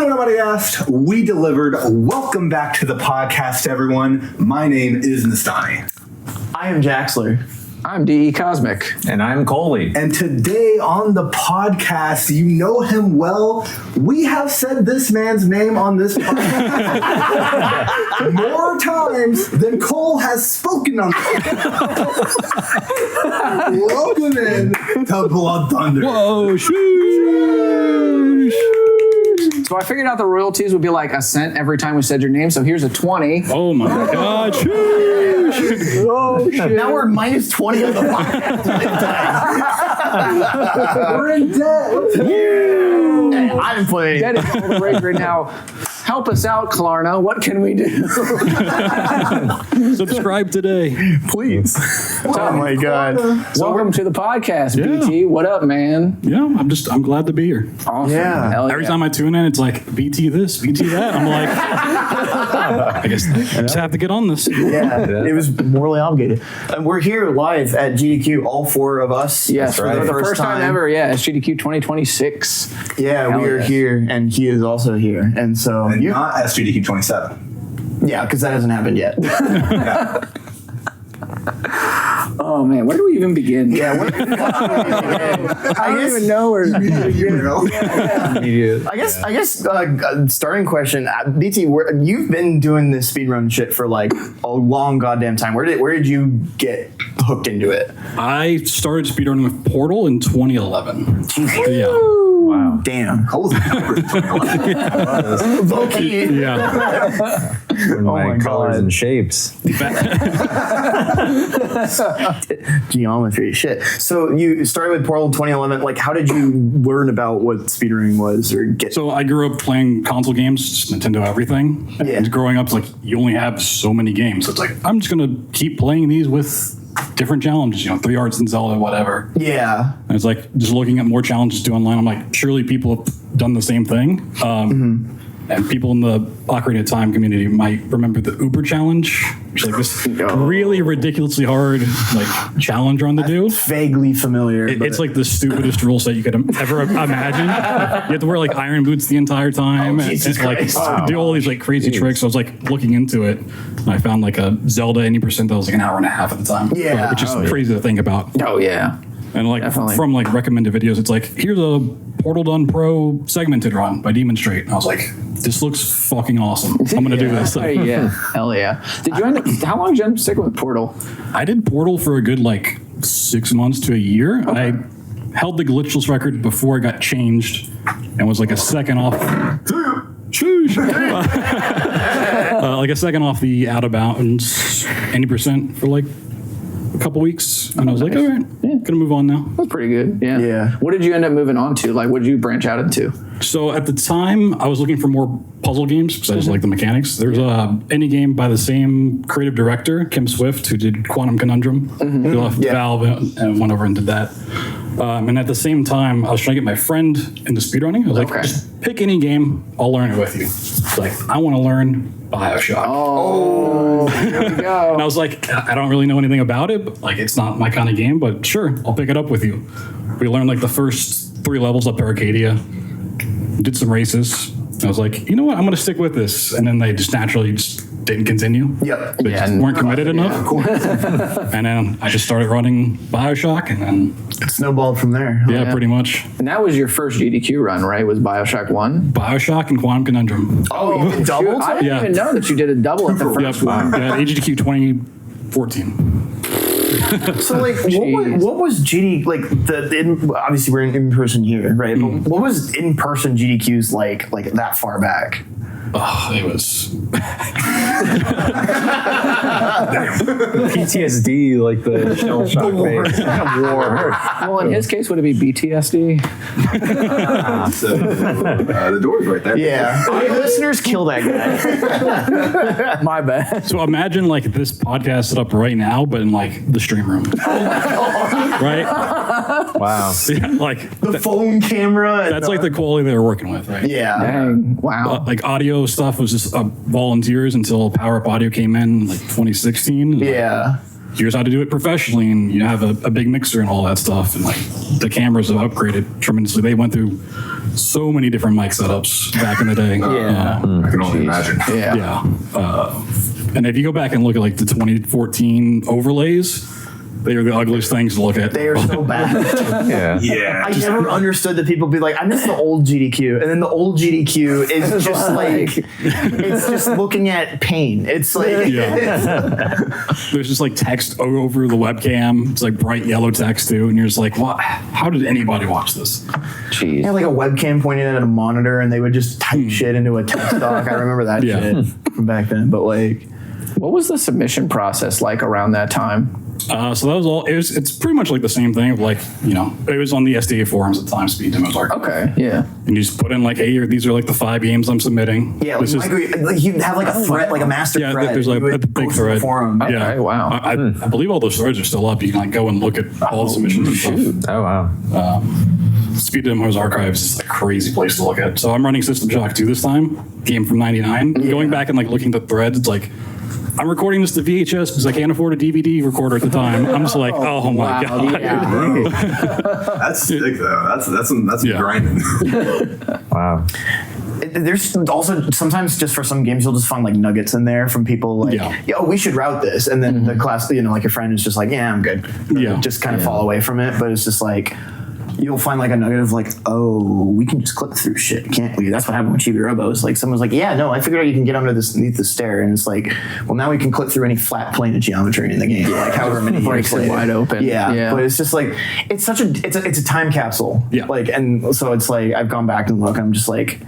know nobody asked, we delivered. Welcome back to the podcast, everyone. My name is Nestani. I am Jaxler. I'm DECosmic. And I'm Coley. And today on the podcast, you know him well. We have said this man's name on this podcast more times than Cole has spoken on it. Welcome in to Blood Thunder. Whoa, So I figured out the royalties would be like a cent every time we said your name. So here's a 20. Oh my God. Oh, shit. Now we're minus 20 on the podcast. We're in debt. Hey, I didn't play. That is overrated right now. Help us out, Klarna. What can we do? Subscribe today. Please. Oh my God. Welcome to the podcast, Yeah. BT. What up, man? Yeah, I'm glad to be here. Awesome. Yeah. Hell Every yeah. time I tune in, it's like BT this, BT that. I'm like, I guess I just have to get on this. Yeah, it was morally obligated. And we're here live at GDQ, all four of us. Yes, for for the first time ever. Yeah, SGDQ 2026. Yeah, Hell we are yes. here, and he is also here. And so, And not SGDQ 27. yeah, because that hasn't happened yet. Yeah. Oh man, where do we even begin? Yeah, I don't even know where. I guess. Starting question, BT, you've been doing this speedrun shit for like a long goddamn time. Where did you get hooked into it? I started speedrunning with Portal in 2011. Yeah. Wow. Damn. Cole's numbers 2011. Low key. Yeah. My my colors God. and shapes. Geometry, shit. So you started with Portal 2011. Like, how did you learn about what speedrunning was, or get? So I grew up playing console games, just Nintendo everything. Yeah. And growing up, it's like you only have so many games. So it's like, I'm just going to keep playing these with different challenges, 3 Arts and Zelda, whatever. Yeah. And it's like just looking at more challenges to do online. I'm like, surely people have done the same thing. And people in the Ocarina of Time community might remember the Uber challenge, which is like this really ridiculously hard challenge run to do. Vaguely familiar. It's like the stupidest rule set you could ever imagine. You have to wear iron boots the entire time, and Jesus Christ. do all these crazy tricks. So I was looking into it, and I found a Zelda 80% that was an hour and a half at the time. Yeah. which is crazy to think about. Oh yeah. And Definitely. from recommended videos, it's like, here's a Portal Done Pro segmented run by Demonstrate. And I was like, this looks fucking awesome. I'm gonna do this. Oh, yeah. Hell yeah. Did you end up? How long did you end up sticking with Portal? I did Portal for a good 6 months to a year. I held the glitchless record before it got changed and was a second off. Shoosh. A second off the out of bounds 80% for a couple weeks, and I was like, all right, gonna move on now. That's pretty good. Yeah. Yeah. What did you end up moving on to? What did you branch out into? So at the time, I was looking for more puzzle games because I just like the mechanics. There's a indie game by the same creative director, Kim Swift, who did Quantum Conundrum. He left Valve and went over and did that. And at the same time, I was trying to get my friend into speedrunning. I was like, just pick any game, I'll learn it with you. It's I want to learn BioShock. Oh, here we go. And I was like, I don't really know anything about it, but it's not my kind of game, but sure, I'll pick it up with you. We learned the first 3 levels up to Arcadia, did some races. And I was like, you know what, I'm going to stick with this. And then they just naturally didn't continue. Yep. They just weren't committed enough. And then I just started running BioShock, and then It snowballed from there. yeah, pretty much. And that was your first GDQ run, right? Was BioShock 1? BioShock and Quantum Conundrum. Oh, you did double? I didn't Yeah. even know that you did a double at the first Yep. one. Yeah, HGDQ 2014. So what was GD obviously we're in person here, right? But what was in person GDQs like that far back? Oh, it was. PTSD, the shell shock phase. War. Well, in his case, would it be BTSD? The door's right there. Yeah. Listeners, kill that guy. My bad. So imagine this podcast set up right now, but in the stream room. Right? Wow. Yeah, The phone camera. that's the quality they were working with, right? Yeah. Dang. Wow. Audio stuff was just volunteers until Power Up Audio came in 2016. Yeah. Here's how to do it professionally, and you have a big mixer and all that stuff, and the cameras have upgraded tremendously. They went through so many different mic setups back in the day. I can only imagine. Yeah. And if you go back and look at like the 2014 overlays, they are the ugliest things to look at. They are so bad. Yeah. I never understood that people be like, I miss the old GDQ. And then the old GDQ is just like, it's just looking at pain. It's like, There's just like text over the webcam. It's like bright yellow text too. And you're just like, what? How did anybody watch this? Jeez. yeah, like a webcam pointed at a monitor and they would just type shit into a text doc. I remember that shit from back then. But like, What was the submission process like around that time? So that was all. It's pretty much like the same thing. Of like, you know, it was on the SDA forums at the time. Speed demos are Okay, yeah. and you just put in like, hey, these are like the 5 games I'm submitting. yeah, This like, is- like you have like a thread, like a master Yeah, thread. there's like You would a big post to the thread. forum. Okay, Yeah, wow. I believe all those threads are still up. You can like go and look at all the submissions and stuff. Oh wow. Speed Demos Archives is a crazy place to look at. So I'm running System Shock 2 this time, game from '99. Going back and like looking at the threads, it's like, I'm recording this to VHS because I can't afford a DVD recorder at the time. I'm just like, oh my god. Yeah. That's sick though. That's Yeah. grinding. Wow. There's also sometimes just for some games you'll just find like nuggets in there from people like, yo, we should route this, and then the class, you know, like your friend is just like, yeah, I'm good. Yeah. Just kind of fall away from it, but it's just like you'll find like a nugget of like, oh, we can just click through shit, can't we? That's what happened with Chibi Robos. Like someone's like, yeah, no, I figured out you can get underneath the stair, and it's like, well, now we can click through any flat plane of geometry in the game, like however many Breaks years it later. wide open. Yeah, but it's just like it's a time capsule. Yeah. Like, and so it's like I've gone back and look, I'm just like,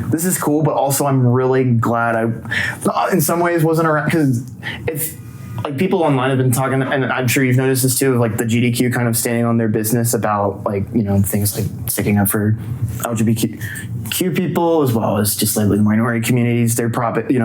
this is cool, but also I'm really glad I, in some ways, wasn't around, because if like people online have been talking, and I'm sure you've noticed this too, of like the GDQ kind of standing on their business about like, you know, things like sticking up for LGBTQ people as well as just like the minority communities they're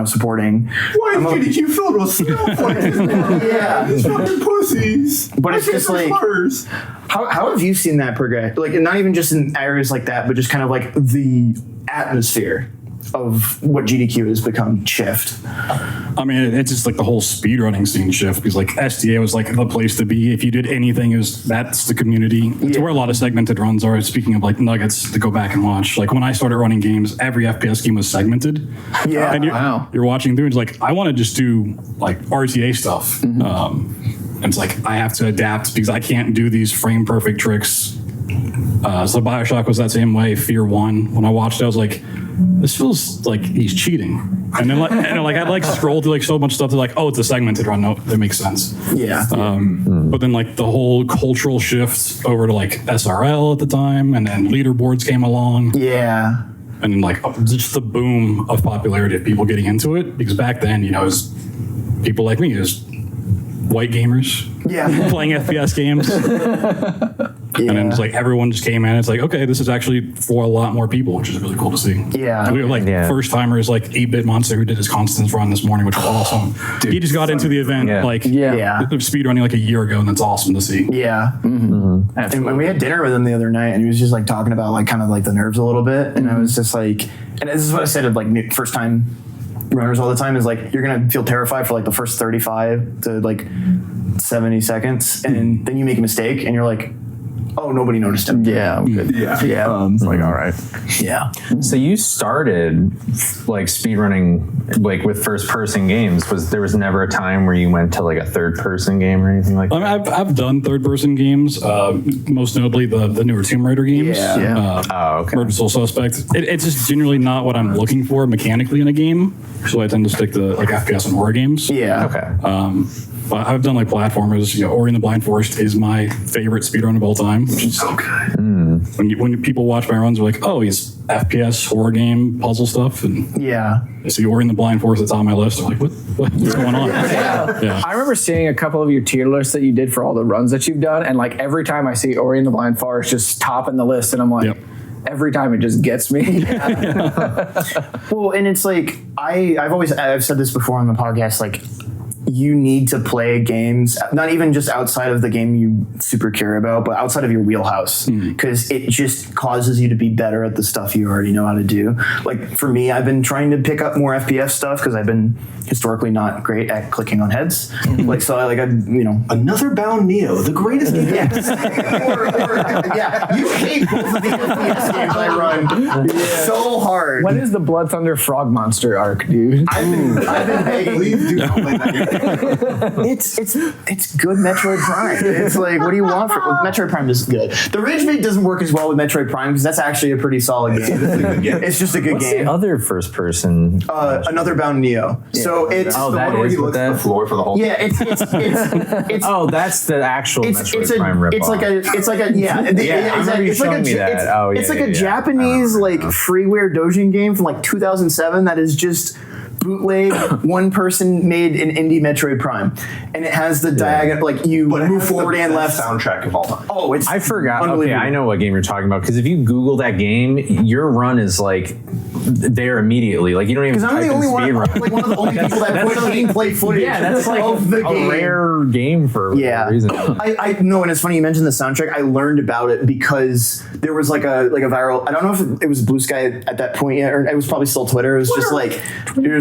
supporting. Why is GDQ filled with snowflakes? Yeah. These fucking pussies. But it's just like, how have you seen that progress? Like, not even just in areas like that, but just kind of like the atmosphere of what GDQ has become shift. I mean, it's just like the whole speedrunning scene shift, because like SDA was like the place to be. If you did anything, that's the community. It's where a lot of segmented runs are. Speaking of like nuggets to go back and watch, like when I started running games, every FPS game was segmented. Yeah. And you're watching through, and it's like, I want to just do like RTA stuff. And it's like, I have to adapt because I can't do these frame perfect tricks. So Bioshock was that same way. Fear 1. When I watched it, I was like, this feels like he's cheating. And then I'd like scroll through like so much stuff to like, oh, it's a segmented run. No, that makes sense. Yeah. But then like the whole cultural shift over to like SRL at the time, and then leaderboards came along. Yeah. And then like just the boom of popularity of people getting into it, because back then, you know, it was people like me, it was white gamers playing FPS games. And then it's like everyone just came in. It's like, okay, this is actually for a lot more people, which is really cool to see. Yeah. We have like first timers like 8-Bit Monster, who did his Constance run this morning, which was awesome. Dude, he just got into the event like speedrunning like a year ago, and that's awesome to see. Yeah. And when we had dinner with him the other night, and he was just like talking about like kind of like the nerves a little bit, and I was just like, and this is what I said of like first time runners all the time, is like, you're gonna feel terrified for like the first 35 to like 70 seconds, and then you make a mistake and you're like, oh, nobody noticed him. Yeah. Good. Yeah. It's like, all right. Yeah. So you started like speedrunning like with first person games. There was never a time where you went to like a third person game or anything like that? I mean, I've done third person games, most notably the newer Tomb Raider games. Merciful Suspect. It's just generally not what I'm looking for mechanically in a game, so I tend to stick to like FPS and horror games. Yeah. Okay. But I've done like platformers. You know, Ori and the Blind Forest is my favorite speedrun of all time. Which is So good. when people watch my runs, they're like, oh, he's FPS, horror game, puzzle stuff, and they see Ori and the Blind Forest that's on my list. They're like, what's going on? Yeah. I remember seeing a couple of your tier lists that you did for all the runs that you've done, and like every time I see Ori and the Blind Forest just topping the list, and I'm like, every time it just gets me. Well, and it's like I've said this before on the podcast, like you need to play games, not even just outside of the game you super care about, but outside of your wheelhouse, because it just causes you to be better at the stuff you already know how to do. Like for me, I've been trying to pick up more FPS stuff because I've been historically not great at clicking on heads. Like so, Another Bound Neo, the greatest game. You hate both of the FPS games I run so hard. When is the BloodThunder Frog Monster arc, dude? I've been begging. Please do not play that game. It's good Metroid Prime. It's like, what do you want for Metroid Prime is good. The Rage Mate doesn't work as well with Metroid Prime because that's actually a pretty solid game. It's just a good What's game. the other first person? Another Bound Neo. So it's Oh, the that one where is you what look- that. The floor for the whole. Yeah, it's Oh, that's the actual Metroid Prime ripoff. it's like a Yeah, I remember you showing me that. Oh, yeah, it's like yeah, a yeah. Japanese like freeware doujin game from like 2007 that is just bootleg one person made an indie Metroid Prime, and it has the diagonal like you But it move has forward the and best left. soundtrack of all time. Oh, it's I forgot. Okay, unbelievable. I know what game you're talking about because if you Google that game, your run is like there immediately. Like you don't even. Because I'm type the in only one, speedrun. like one of the only people that put gameplay footage Yeah, that's like of the a game. rare game for whatever reason. I know, and it's funny you mentioned the soundtrack. I learned about it because there was like a viral. I don't know if it was Blue Sky at that point yet, or it was probably still Twitter. It was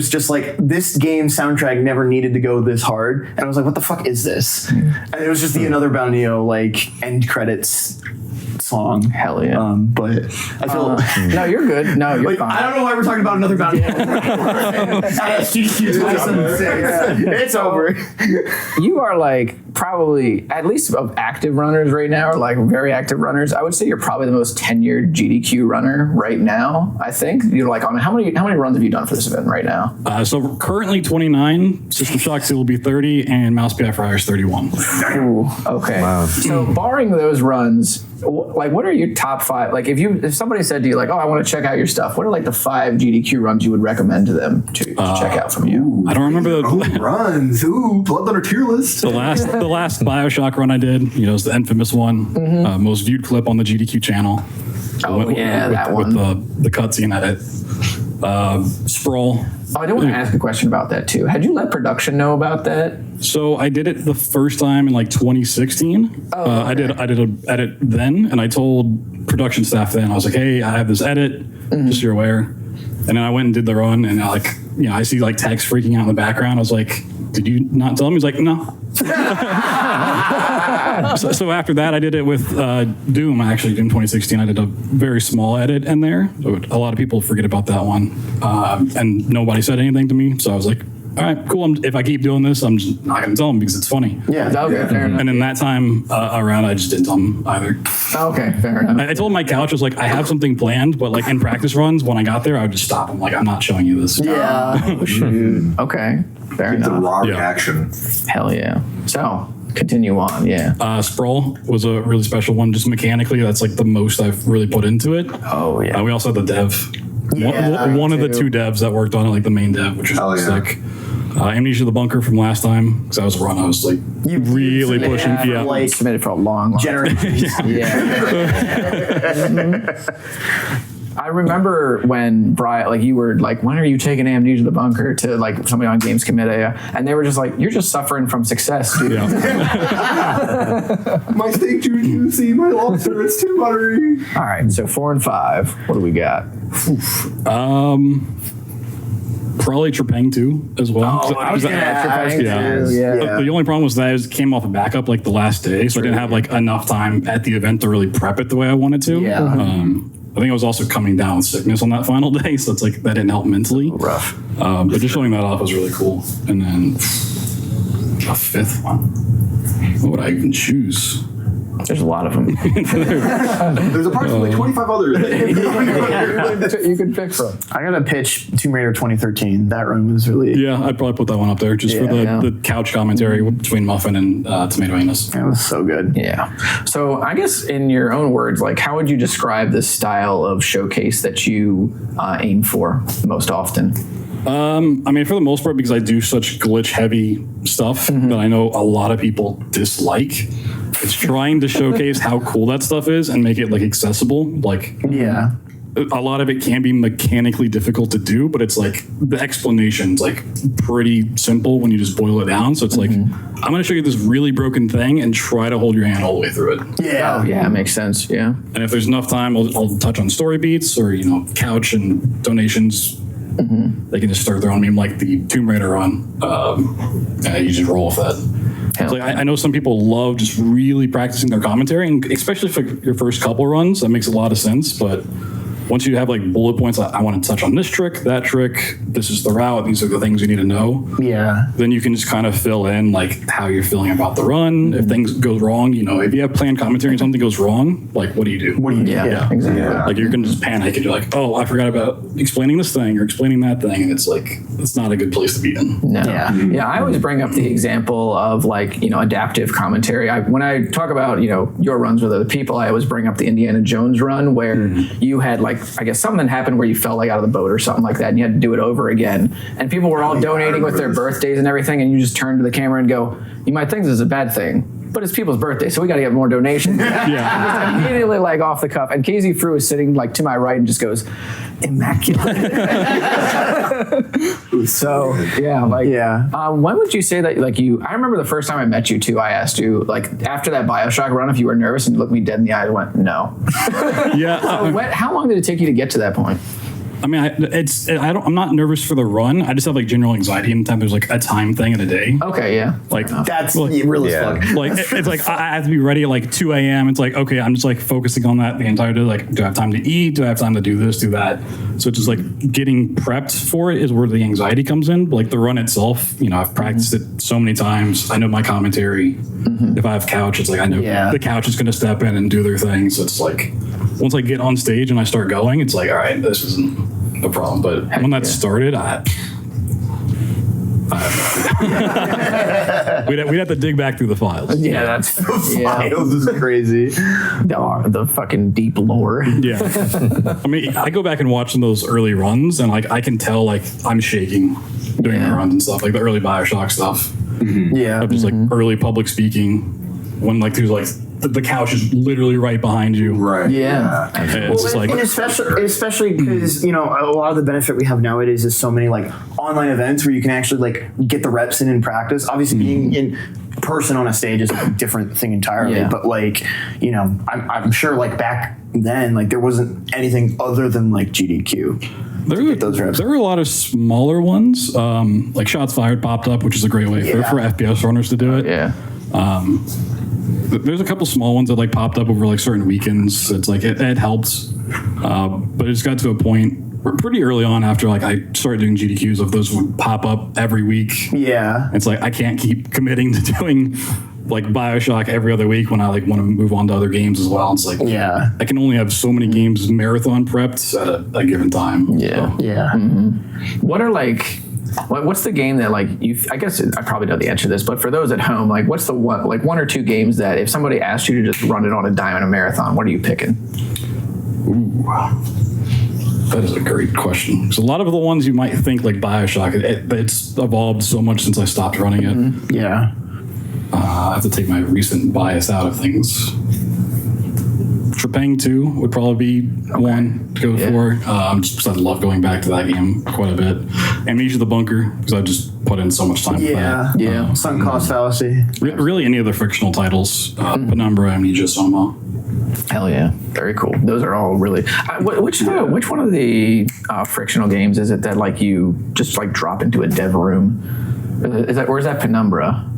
just like this game soundtrack never needed to go this hard, and I was like, what the fuck is this? And it was just the Another Bound Neo like end credits song. Hell yeah. But I feel. No, you're good. No, you're Like, fine. I don't know why we're talking about Another Bound Neo. At SGDQ 2006. It's over. You are like probably, at least of active runners right now, or like very active runners, I would say you're probably the most tenured GDQ runner right now. I think you're like on how many runs have you done for this event right now? So currently 29, System Shock 2 will be 30, and Mouse PI Friars 31. Ooh, okay. So barring those runs, like what are your top 5? Like if somebody said to you like, oh, I want to check out your stuff, what are like the 5 GDQ runs you would recommend to them to check out from you? I don't remember the Runs. Ooh, BloodThunder tier list. the last BioShock run I did. You know, it's the infamous one, most viewed clip on the GDQ channel. Oh, yeah, that with one. the cutscene edit. Sprawl. Oh, I do want to ask a question about that too. Had you let production know about that? So I did it the first time in like 2016. I did an edit then, and I told production staff then, I was like, hey, I have this edit, just so you're aware. And then I went and did the run, and I see like text freaking out in the background. I was like, did you not tell him? He's like, no. So after that, I did it with Doom. Actually, Doom 2016. I did a very small edit in there. So a lot of people forget about that one, and nobody said anything to me. So I was like, all right, cool. If I keep doing this, I'm just not going to tell them because it's funny. Yeah. Okay, fair enough. And then that time around, I just didn't tell them either. Okay, fair enough. I told my couch, I was like, I have something planned, but like in practice runs, when I got there, I would just stop. I'm like, I'm not showing you this. Yeah. Oh, shoot. Okay, fair The enough. raw Yeah. reaction. Hell yeah. So continue on. Yeah. Sprawl was a really special one. Just mechanically, that's like the most I've really put into it. Oh yeah. We also had the dev. Yeah, one of the too. 2 devs that worked on it, like the main dev, which Hell was yeah. sick. Amnesia the Bunker from last time, because that was a run I was like really pushing. Yeah, Yeah. like submitted for a long generations. I remember when Brian, like you were like, when are you taking Amnesia the Bunker to like somebody on Games Committee? And they were just like, you're just suffering from success, dude. My steak too juicy. My lobster, it's too buttery. All right, so 4 and 5. What do we got? Probably Trepang 2 as well. The only problem was that it came off a backup like the last day, so I didn't have like enough time at the event to really prep it the way I wanted to. Yeah. I think I was also coming down with sickness on that final day, so it's like that didn't help mentally. Rough. But just showing that off was really cool. And then a 5th one. What would I even choose? There's a lot of them. There's approximately 25 others. You could pick from. I got to pitch Tomb Raider 2013. That run was really. Yeah, I'd probably put that one up there just for the couch commentary between Muffin and Tomato Anus. That was so good. Yeah. So I guess in your own words, like how would you describe the style of showcase that you aim for most often? I mean, for the most part, because I do such glitch heavy stuff that I know a lot of people dislike. It's trying to showcase how cool that stuff is and make it like accessible. Like, Yeah. a lot of it can be mechanically difficult to do, but it's like the explanation's like pretty simple when you just boil it down. So it's like, I'm going to show you this really broken thing and try to hold your hand all the way through it. Yeah. Oh, yeah, makes sense. Yeah. And if there's enough time, I'll touch on story beats or, couch and donations. They can just start their own meme like the Tomb Raider run. And you just roll with that. It's like, I know some people love just really practicing their commentary, and especially for your first couple runs, that makes a lot of sense. But once you have like bullet points, I want to touch on this trick, that trick, this is the route, these are the things you need to know. Yeah. Then you can just kind of fill in like how you're feeling about the run. If things go wrong, if you have planned commentary and something goes wrong, like what do you do? What do you do? Yeah, exactly. Like you're gonna just panic and you're like, oh, I forgot about explaining this thing or explaining that thing, and it's like it's not a good place to be in. No. Yeah. Yeah, I always bring up the example of like, adaptive commentary. When I talk about, your runs with other people, I always bring up the Indiana Jones run where you had like, I guess something happened where you fell like out of the boat or something like that and you had to do it over again. And people were all donating with their birthdays and everything, and you just turn to the camera and go, you might think this is a bad thing, but it's people's birthday, so we got to get more donations. Yeah. Just immediately like off the cuff. And Casey Frew is sitting like to my right and just goes, immaculate. So when would you say that I remember the first time I met you too, I asked you like after that BioShock run if you were nervous, and you looked me dead in the eye and went, no. Yeah. So how long did it take you to get to that point? I mean, I'm not nervous for the run. I just have like general anxiety anytime there's like a time thing in a day. Okay, yeah. Like That's real as fuck. like it's like I have to be ready at like 2 a.m. It's like, okay, I'm just like focusing on that the entire day. Like, do I have time to eat? Do I have time to do this, do that? So it's just like getting prepped for it is where the anxiety comes in. Like the run itself, I've practiced it so many times. I know my commentary. If I have couch, it's like I know the couch is going to step in and do their thing. So it's like once I get on stage and I start going, it's like, all right, this isn't a problem. But when that started, we'd have to dig back through the files. Yeah, that's Files is crazy. the fucking deep lore. Yeah. I mean, I go back and watch those early runs, and like I can tell like I'm shaking doing the runs and stuff, like the early BioShock stuff. Yeah. Of just like early public speaking when like there's like the couch is literally right behind you. Right. Yeah. And it's just like and especially because a lot of the benefit we have nowadays is so many like online events where you can actually like get the reps in practice. Obviously, being in person on a stage is a different thing entirely. Yeah. But like I'm sure like back then like there wasn't anything other than like GDQ. There were a lot of smaller ones, like Shots Fired popped up, which is a great way for FPS runners to do it. Yeah. There's a couple small ones that like popped up over like certain weekends. It's like it helps, but it just got to a point pretty early on after like I started doing GDQs of those would pop up every week. Yeah, it's like I can't keep committing to doing like BioShock every other week when I like want to move on to other games as well. It's like I can only have so many games marathon prepped at a given time. Yeah, so. yeah. What are like? What's the game that like you? I guess I probably know the answer to this, but for those at home, like what's the one or two games that if somebody asked you to just run it on a dime in a marathon, what are you picking? Ooh, that is a great question. Because a lot of the ones you might think like BioShock, it's evolved so much since I stopped running it. Yeah. I have to take my recent bias out of things. Trepang 2 would probably be one to go for. Just because I love going back to that game quite a bit. Amnesia the Bunker, because I just put in so much time with that. Yeah. Sunk cost fallacy. Really any of the fictional titles. Penumbra, Amnesia, Soma. Hell yeah. Very cool. Those are all really... which one of the frictional games is it that like you just like drop into a dev room? Or is that Penumbra?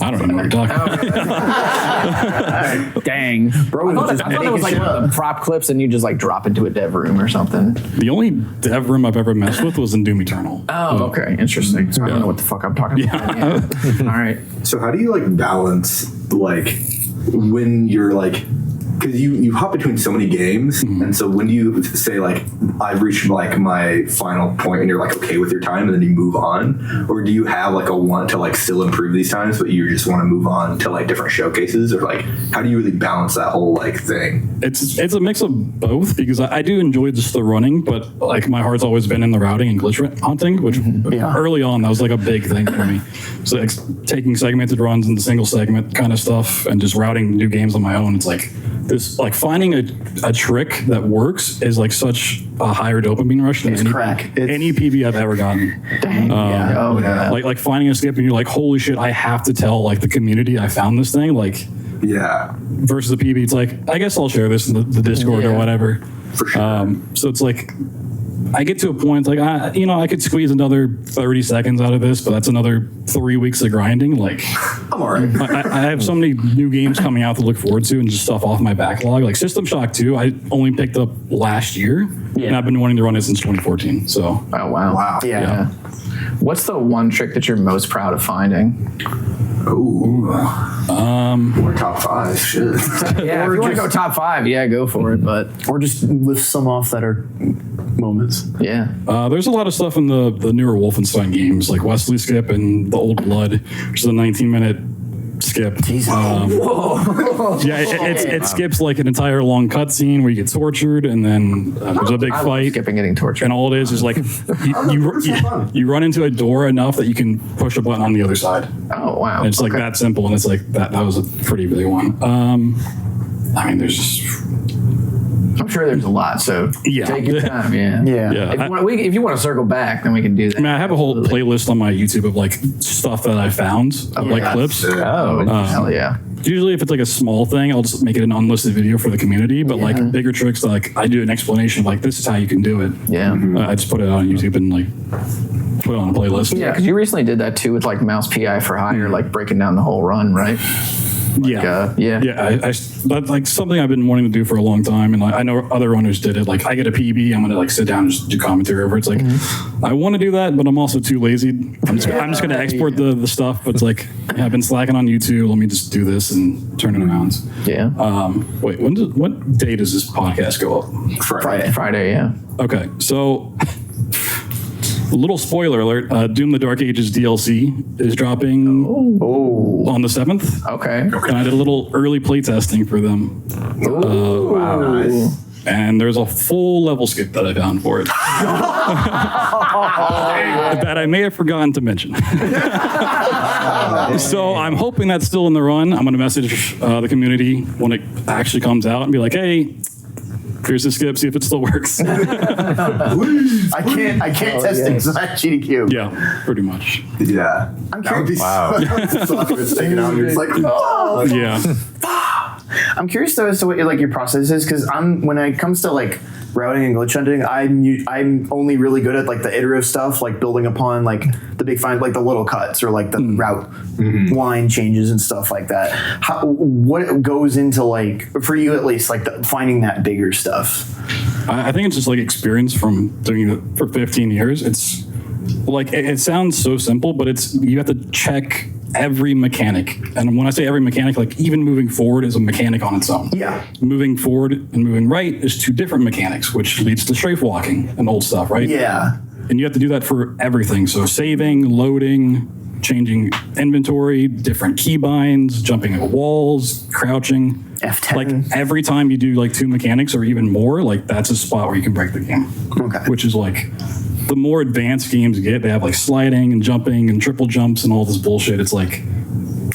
I don't know what you're talking about. Dang. Bro, I thought it was like one of the prop clips and you just like drop into a dev room or something. The only dev room I've ever messed with was in Doom Eternal. Oh, okay. Interesting. So I don't know what the fuck I'm talking about. Yeah. All right. So how do you like balance like when you're like, because you hop between so many games, and so when you say like I've reached like my final point and you're like okay with your time and then you move on, or do you have like a want to like still improve these times but you just want to move on to like different showcases, or like how do you really balance that whole like thing? It's a mix of both, because I do enjoy just the running, but like my heart's always been in the routing and glitch hunting, which early on that was like a big thing for me. So like taking segmented runs into single segment kind of stuff and just routing new games on my own, it's like this like finding a trick that works is like such a higher dopamine rush than any PB I've ever gotten. Like finding a skip and you're like, holy shit, I have to tell like the community I found this thing. Like, versus the PB, it's like, I guess I'll share this in the Discord or whatever. For sure. So it's like, I get to a point like, I could squeeze another 30 seconds out of this, but that's another 3 weeks of grinding. Like, I'm all right. I have so many new games coming out to look forward to and just stuff off my backlog. Like System Shock 2, I only picked up last year, and I've been wanting to run it since 2014. So, oh wow, Wow. Yeah. What's the one trick that you're most proud of finding? Or top 5, shit. Yeah, if you want to go top 5, yeah, go for it. But Or just lift some off that are moments. yeah, there's a lot of stuff in the newer Wolfenstein games, like Wesley Skip and the Old Blood, which is a 19-minute skip. It skips like an entire long cutscene where you get tortured, and then there's a big I love fight. skipping getting tortured. And all it is like you run into a door enough that you can push a button on the other side. Oh wow, And it's like that simple, and it's like that was a pretty big one. I mean, there's just I'm sure there's a lot. So take your time. Yeah. If you want to circle back, then we can do that. I mean, I have a whole playlist on my YouTube of like stuff that I found, like clips. Hell yeah. Usually, if it's like a small thing, I'll just make it an unlisted video for the community. But like bigger tricks, like I do an explanation of like this is how you can do it. Yeah. I just put it on YouTube and like put it on a playlist. Yeah, because you recently did that too with like Mouse PI for Hire, like breaking down the whole run, right? That's like something I've been wanting to do for a long time, and like I know other runners did it. Like I get a PB, I'm gonna like sit down and just do commentary over it. It's like I want to do that, but I'm also too lazy. I'm just gonna export the stuff. But it's like I've been slacking on YouTube. Let me just do this and turn it around. Yeah. Wait, what day does this podcast go up? Friday. Yeah. Okay, so. A little spoiler alert, Doom the Dark Ages DLC is dropping on the 7th. Okay. And I did a little early playtesting for them. Wow, nice. And there's a full level skip that I found for it. That I may have forgotten to mention. So I'm hoping that's still in the run. I'm going to message the community when it actually comes out and be like, hey, here's the skip, see if it still works. I can't test it because I'm GDQ. Yeah, pretty much. Yeah. I'm curious. It's taken out. You're just like, oh. Yeah. I'm curious though as to what like your process is, because when it comes to like routing and glitch hunting, I'm only really good at like the iterative stuff, like building upon like the big find, like the little cuts or like the route line changes and stuff like that. What goes into like, for you at least, like finding that bigger stuff? I think it's just like experience from doing it for 15 years. It's like it sounds so simple, but you have to check every mechanic. And when I say every mechanic, like even moving forward is a mechanic on its own. Yeah. Moving forward and moving right is 2 different mechanics, which leads to strafe walking and old stuff, right? Yeah. And you have to do that for everything. So saving, loading, changing inventory, different keybinds, jumping over walls, crouching. F10. Like every time you do like 2 mechanics or even more, like that's a spot where you can break the game. Okay. Which is like the more advanced games get, they have like sliding and jumping and triple jumps and all this bullshit. It's like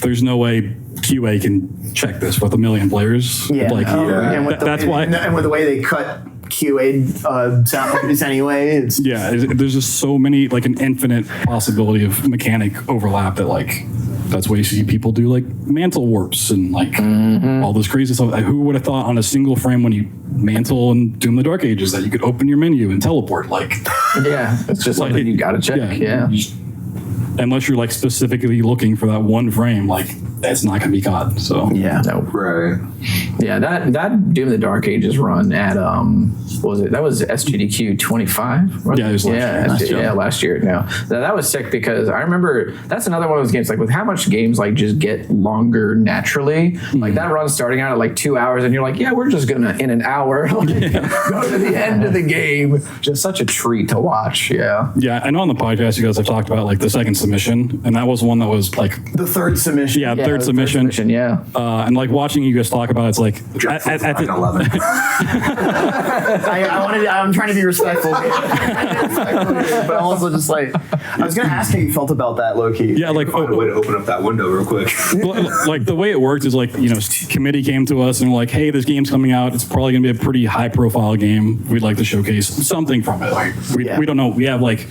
there's no way QA can check this with 1 million players. Yeah. Like, And with that's why. And with the way they cut QA sounds anyway, it's There's just so many, like an infinite possibility of mechanic overlap that like that's why you see people do like mantle warps and like all this crazy stuff. Who would have thought on a single frame when you mantle and Doom the Dark Ages that you could open your menu and teleport? Like, yeah, it's just something you got to check. Yeah. Unless you're like specifically looking for that one frame, like it's not going to be caught. So yeah. No. Right. Yeah, that Doom the Dark Ages run at what was it? That was SGDQ 25. Yeah, it was last year. No, that was sick because I remember that's another one of those games like with how much games like just get longer naturally. Like that run starting out at like 2 hours, and you're like, yeah, we're just gonna in an hour go to the end of the game. Just such a treat to watch. Yeah. Yeah, I know on the podcast you guys have talked about like the second submission, and that was one that was like the third submission. Third submission. Yeah. And like watching you guys talk about it, it's like like Jaxler at the, 9/11. I'm trying to be respectful, but also just like I was gonna ask how you felt about that, low key. yeah, like Find a way to open up that window real quick. like the way it worked is like, committee came to us and were like, hey, this game's coming out. It's probably going to be a pretty high profile game. We'd like to showcase something from it. Like we don't know. We have like,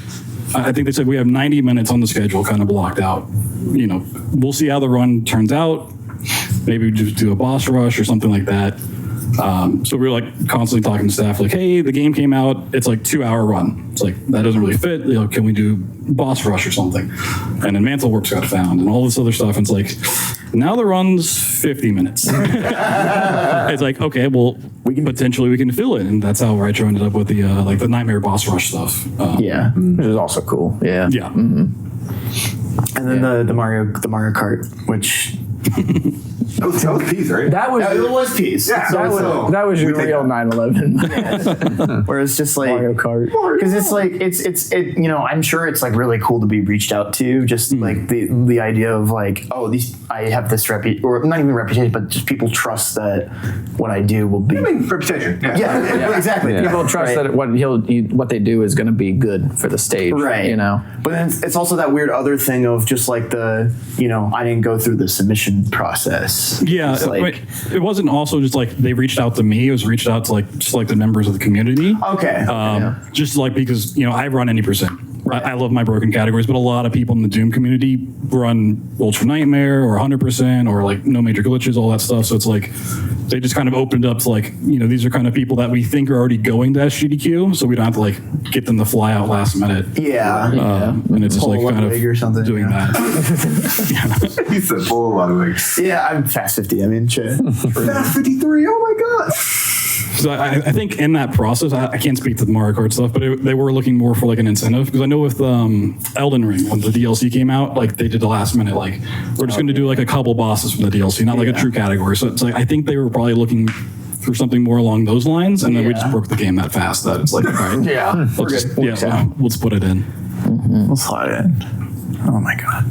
I think they said we have 90 minutes on the schedule kind of blocked out. We'll see how the run turns out. Maybe just do a boss rush or something like that. So we were like constantly talking to staff like, hey, the game came out. It's like 2-hour run. It's like, that doesn't really fit. Can we do boss rush or something? And then Mantleworks got found and all this other stuff. And it's like, now the run's 50 minutes. It's like, okay, well, we can fill it. And that's how Retro ended up with the like the Nightmare boss rush stuff. Yeah. Which is also cool. Yeah. Yeah. And then the Mario Kart, which That was Peas, right? That was it was peace. Yeah, that was your real 9/11. Where it's just like Mario Kart. because it's like it's I'm sure it's like really cool to be reached out to, just like the idea of like, oh, I have this or not even reputation, but just people trust that what I do will be Reputation. yeah, exactly. Yeah. People trust that what they do is going to be good for the stage, Right. But then it's also that weird other thing of just like I didn't go through the submission process. Yeah, It's like, it wasn't also just like they reached out to me. It was reached out to just like the members of the community. okay. Just like because I run any percent. I love my broken categories, but a lot of people in the Doom community run Ultra Nightmare or 100% or like no major glitches, all that stuff. So it's like they just kind of opened up to like, these are kind of people that we think are already going to SGDQ, so we don't have to like get them to fly out last minute. Yeah. And it's just Pull like a kind of wig or something, doing that. He said pull a lot of wigs. Yeah, I'm fast 50. I mean, shit. Fast 53. Oh my god. So I think in that process, I can't speak to the Mario Kart stuff, but they were looking more for like an incentive, because I know with Elden Ring, when the DLC came out, like they did the last minute, like we're just going to do like a couple bosses from the DLC, not like a true category. So it's like I think they were probably looking for something more along those lines, and then we just broke the game that fast that it's like, all right, let's put it in. We'll slide it in. Oh my god.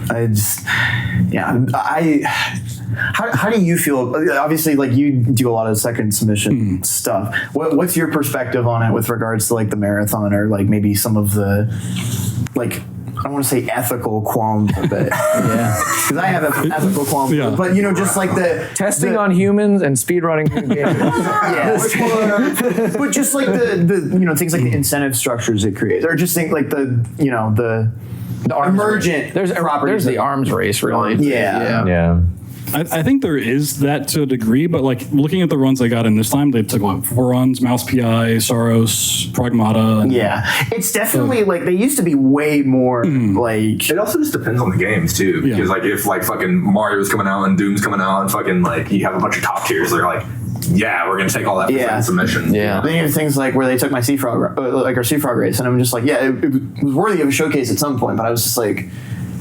How do you feel? Obviously, like you do a lot of second submission stuff. What's your perspective on it with regards to like the marathon, or like maybe some of the like, I don't want to say ethical qualms a bit. Because I have ethical qualms, but just like the Testing on humans and speedrunning games. but just like the things like the incentive structures it creates, or just think like the emergent There's the arms race, really. Yeah. I think there is that to a degree, but like looking at the runs I got in this time, they took what, 4 runs: Mouse PI, Saros, Pragmata. And, it's definitely like they used to be way more like. It also just depends on the games too, because like if like fucking Mario's coming out and Doom's coming out and fucking like you have a bunch of top tiers, they're like, yeah, we're gonna take all that for submission. Yeah. Then you have things like where they took my Seafrog, like our Seafrog race, and I'm just like, it was worthy of a showcase at some point, but I was just like,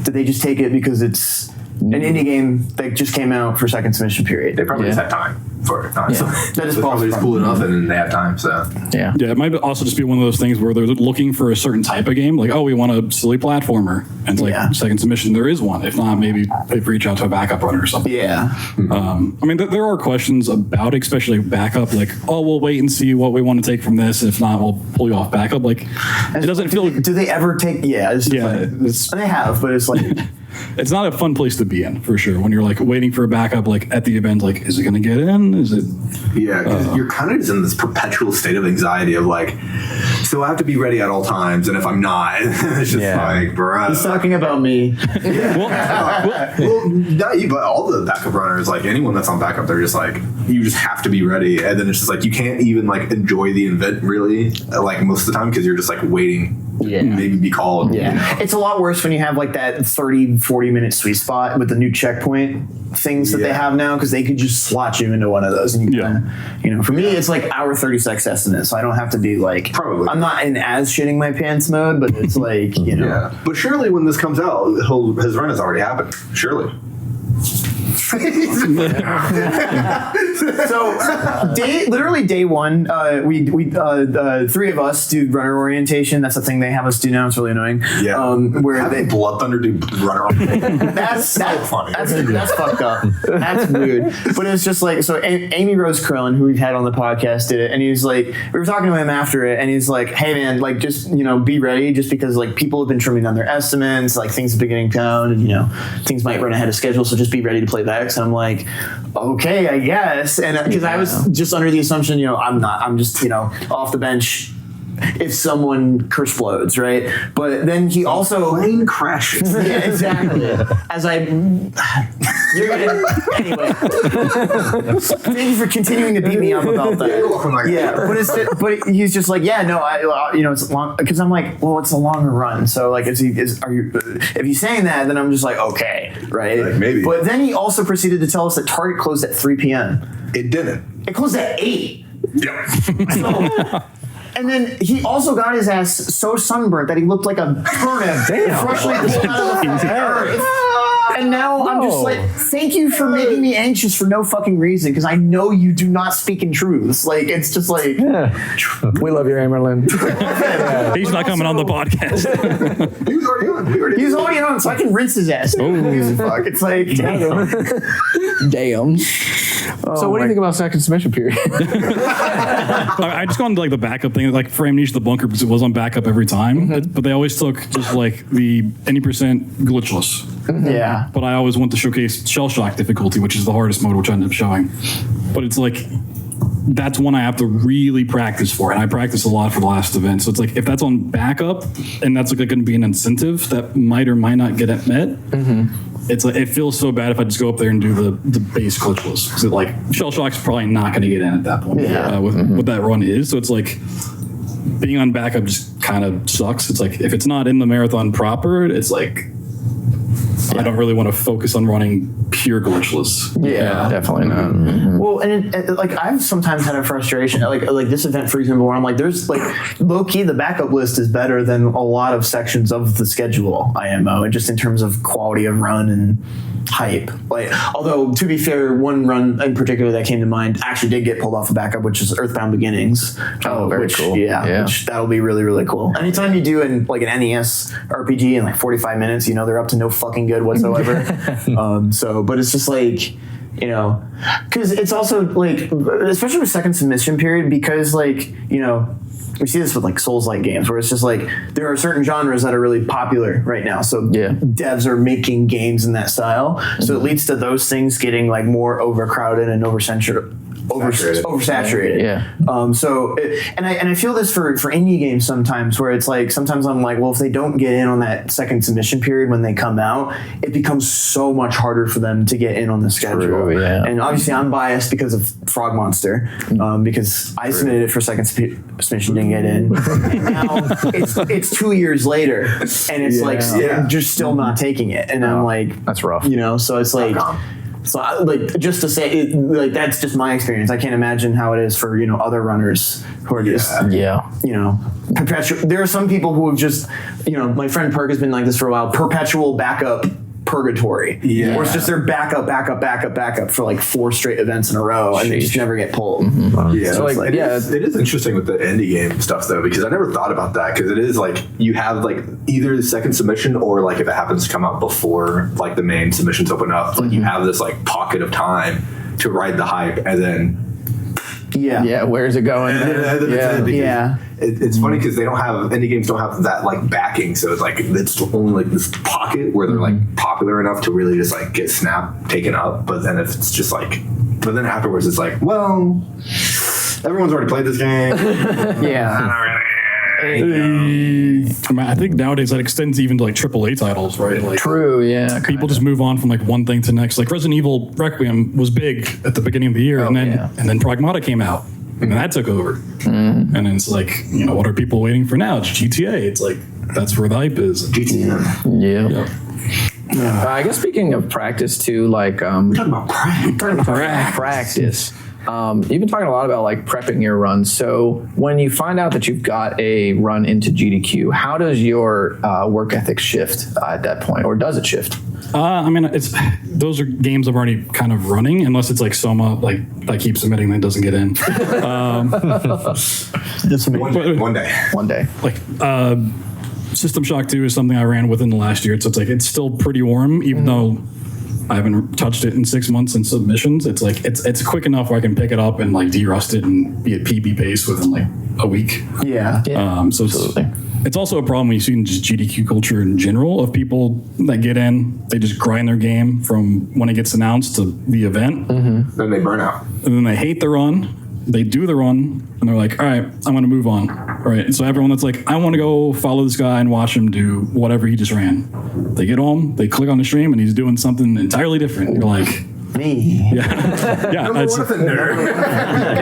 did they just take it because it's an indie game that just came out for second submission period? They probably just had time for it. Honestly. That is probably just cool enough, and they have time. So yeah, it might also just be one of those things where they're looking for a certain type of game, like, oh, we want a silly platformer, and it's like second submission, there is one. If not, maybe they've reached out to a backup runner or something. I mean, there are questions about it, especially backup, like, oh, we'll wait and see what we want to take from this. If not, we'll pull you off backup. Like, it doesn't feel. Do they ever take? They have, but it's like. It's not a fun place to be in, for sure, when you're like waiting for a backup, like at the event, like, is it going to get in? Is it? Yeah, because you're kind of just in this perpetual state of anxiety of like, so I have to be ready at all times, and if I'm not, it's just like, bruh. He's talking about me. Well, not you, but all the backup runners, like anyone that's on backup, they're just like, you just have to be ready, and then it's just like you can't even like enjoy the event really, like most of the time, because you're just like waiting. Maybe be called. It's a lot worse when you have like that 30-40 minute sweet spot with the new checkpoint things that they have now, because they could just slot you into one of those, and you for me it's like hour 36 estimate, so I don't have to be like, probably I'm not in as shitting my pants mode, but it's like but surely when this comes out, his run has already happened, surely. So literally day one, we three of us do runner orientation. That's the thing they have us do now. It's really annoying. Yeah. Where Having BloodThunder do runner. that's funny. That's fucked up. That's weird. But it's just like, so Amy Rose Krillin, who we've had on the podcast, did it, and he was like, we were talking to him after it, and he's like, hey man, like just be ready, just because like people have been trimming down their estimates, like things have been getting down, and things might run ahead of schedule, so just be ready to play Vex. And I'm like, okay, I guess, and because I was just under the assumption, I'm just off the bench if someone curse-blows, right? But then he also Plane crashes. yeah, exactly. As you're gonna anyway. Thank you for continuing to beat me up about that. Yeah, but he's just like, yeah, no, it's long, because I'm like, well, it's a longer run, so like, if he's saying that, then I'm just like, okay, right? Like, maybe. But then he also proceeded to tell us that Target closed at 3 p.m. It didn't. It closed at 8. Yep. So, and then he also got his ass so sunburnt that he looked like a turnip freshly pulled out of the earth. And now I'm just like, thank you for making me anxious for no fucking reason, because I know you do not speak in truths. Like, it's just like... We love you, Amerlin. He's not coming on the podcast. He was already on. He's already on, so I can rinse his ass. Fuck. It's like... Damn. So what do you think about second submission period? I just gone to like the backup thing, like for Amnesia the Bunker, because it was on backup every time, but they always took just like the any percent glitchless. Yeah. But I always want to showcase shell shock difficulty, which is the hardest mode, which I ended up showing. But it's like, that's one I have to really practice for, and I practice a lot for the last event. So it's like, if that's on backup, and that's like going to be an incentive that might or might not get it met, it's like, it feels so bad if I just go up there and do the base glitchless, because like shell shock's probably not going to get in at that point. With what that run is. So it's like, being on backup just kind of sucks. It's like, if it's not in the marathon proper, it's like, I don't really want to focus on running pure glitchless. Yeah, definitely not. Well, and like I've sometimes had a frustration, like this event, for example, where I'm like, there's like low key, the backup list is better than a lot of sections of the schedule IMO, and just in terms of quality of run and hype. Like, although to be fair, one run in particular that came to mind actually did get pulled off the backup, which is Earthbound Beginnings. Oh, very cool. Yeah, which that'll be really, really cool. Anytime you do in like an NES RPG in like 45 minutes, they're up to no fucking good whatsoever. But it's just like, because it's also like, especially with second submission period, because like, we see this with like Souls-like games where it's just like, there are certain genres that are really popular right now. So devs are making games in that style. So it leads to those things getting like more overcrowded and oversaturated. Yeah. And I feel this for indie games sometimes, where it's like, sometimes I'm like, well, if they don't get in on that second submission period when they come out, it becomes so much harder for them to get in on the schedule. True, yeah. And obviously I'm biased because of Frog Monster, because I submitted it for second submission, didn't get in. And now it's 2 years later, and it's like, just still not taking it. And I'm like, that's rough. So it's like, just to say it, like, that's just my experience. I can't imagine how it is for other runners who are just perpetual. There are some people who have just my friend Perk has been like this for a while. Perpetual backup purgatory. Where it's just their backup for like 4 straight events in a row, and they just never get pulled. So it is interesting with the indie game stuff though, because I never thought about that, because it is like you have like either the second submission, or like if it happens to come out before like the main submissions open up, like you have this like pocket of time to ride the hype, and then where's it going? It's funny because indie games don't have that like backing, so it's like it's only like this pocket where they're like popular enough to really just like get taken up. But then if it's just like, but then afterwards it's like, well, everyone's already played this game. I think nowadays that extends even to like AAA titles, right? Like, true, yeah. People just move on from like one thing to the next. Like Resident Evil Requiem was big at the beginning of the year, and then Pragmata came out, and that took over. And then it's like, what are people waiting for now? It's GTA. It's like, that's where the hype is. GTA. I guess speaking of practice too, like we're talking about practice. Practice. You've been talking a lot about like prepping your runs. So when you find out that you've got a run into GDQ, how does your work ethic shift at that point, or does it shift? I mean, those are games I'm already kind of running, unless it's like Soma, like I keep submitting that doesn't get in. One day. Like System Shock 2 is something I ran within the last year, so it's still pretty warm, even though I haven't touched it in 6 months in submissions. It's like it's quick enough where I can pick it up and like derust it and be at PB pace within like a week. Yeah. So it's also a problem when you see in just GDQ culture in general of people that get in, they just grind their game from when it gets announced to the event. Then they burn out. And then they hate the run. They do the run, and they're like, all right, I'm going to move on. All right. So everyone that's like, I want to go follow this guy and watch him do whatever he just ran. They get home, they click on the stream, and he's doing something entirely different. You're like, Me. yeah.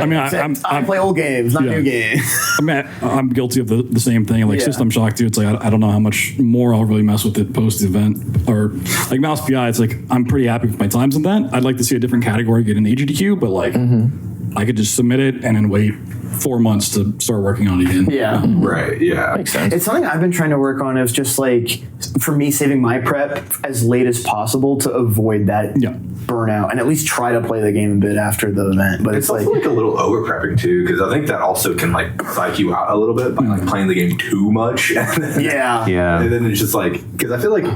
I mean, I play old games, not new games. I mean, I'm guilty of the same thing. Like System Shock 2, it's like, I don't know how much more I'll really mess with it post the event. Or like Mouse PI, it's like, I'm pretty happy with my times in that. I'd like to see a different category get an AGDQ, but like, I could just submit it and then wait 4 months to start working on it again. Yeah. Right, yeah. Makes sense. It's something I've been trying to work on is just like, for me, saving my prep as late as possible to avoid that burnout and at least try to play the game a bit after the event. But It's also like a little over prepping too, because I think that also can like psych you out a little bit by like playing the game too much. And then, Yeah. And then it's just like, because I feel like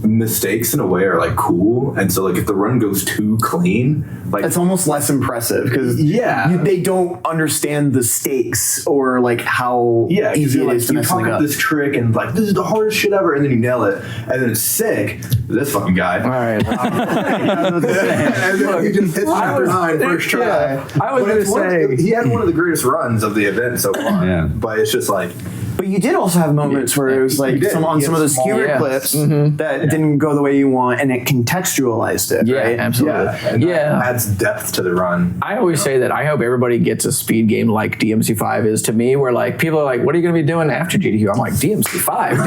mistakes in a way are like cool, and so like if the run goes too clean, like it's almost less impressive because they don't understand the stakes or like how easy it is to mess something up. This trick and like this is the hardest shit ever, and then you nail it, and then it's sick. This fucking guy. All right. And then he just hits chapter 9 first try. I was going to say he had one of the greatest runs of the event so far. But it's just like. But you did also have moments where it was like some of the skewer clips that didn't go the way you want, and it contextualized it. Right? Absolutely. And that adds depth to the run. I always say that I hope everybody gets a speed game like DMC5 is to me, where like people are like, "What are you going to be doing after GDQ?" I'm like, "DMC5."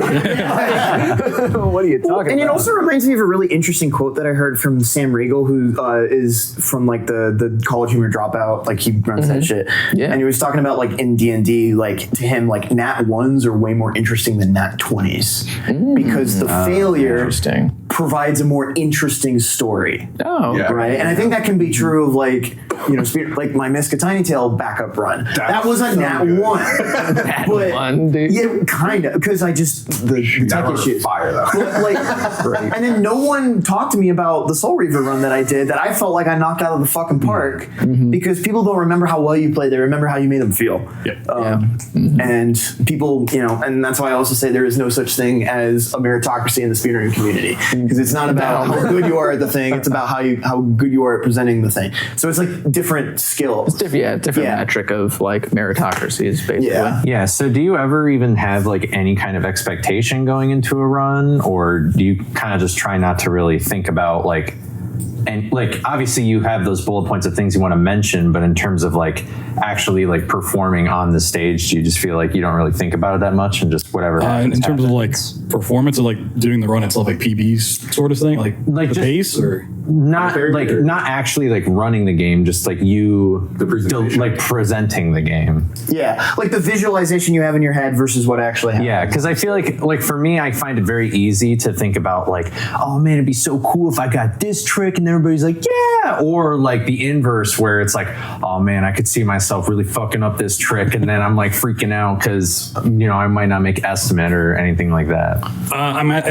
What are you talking about? And it also reminds me of a really interesting quote that I heard from Sam Riegel, who is from like the College Humor Dropout. Like he runs that shit. Yeah. And he was talking about like in D&D, like to him, like Nat 1s are way more interesting than Nat 20s because the failure provides a more interesting story. Right. And I think that can be true of like, like my Miska Tiny Tail backup run. That was a Nat 1. But yeah, kind of, because I just the tech issues. Fire though. But, and then no one talked to me about the Soul Reaver run that I did that I felt like I knocked out of the fucking park because people don't remember how well you played. They remember how you made them feel. And people, and that's why I also say there is no such thing as a meritocracy in the speedrunning community because it's not about how good you are at the thing. It's about how good you are at presenting the thing. So it's like different skills. It's different metric of like meritocracies, basically. Yeah. So do you ever even have like any kind of expectation going into a run, or do you kind of just try not to really think about like, and like obviously you have those bullet points of things you want to mention, but in terms of like actually like performing on the stage, do you just feel like you don't really think about it that much and just whatever? In terms of like performance, or like doing the run itself, like PBs sort of thing, like the pace, or not actually like running the game, just like like presenting the game. Yeah, like the visualization you have in your head versus what actually happens. Yeah, because I feel like for me, I find it very easy to think about like, oh man, it'd be so cool if I got this trick, and everybody's like, yeah, or like the inverse where it's like, oh man, I could see myself really fucking up this trick, and then I'm like freaking out because I might not make estimate or anything like that.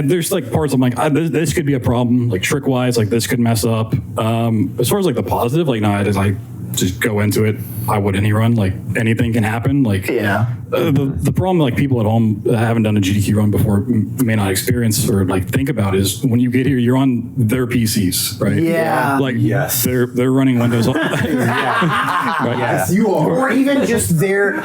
There's like parts I'm like, this could be a problem, like trick wise, like this could mess up. As far as like the positive, like no, I just go into it. I would any run, like anything can happen. Like the problem like people at home that haven't done a GDQ run before may not experience or like think about is when you get here, you're on their PCs, right? Yeah. Like they're running Windows. Right? Yes, you are. Or even just their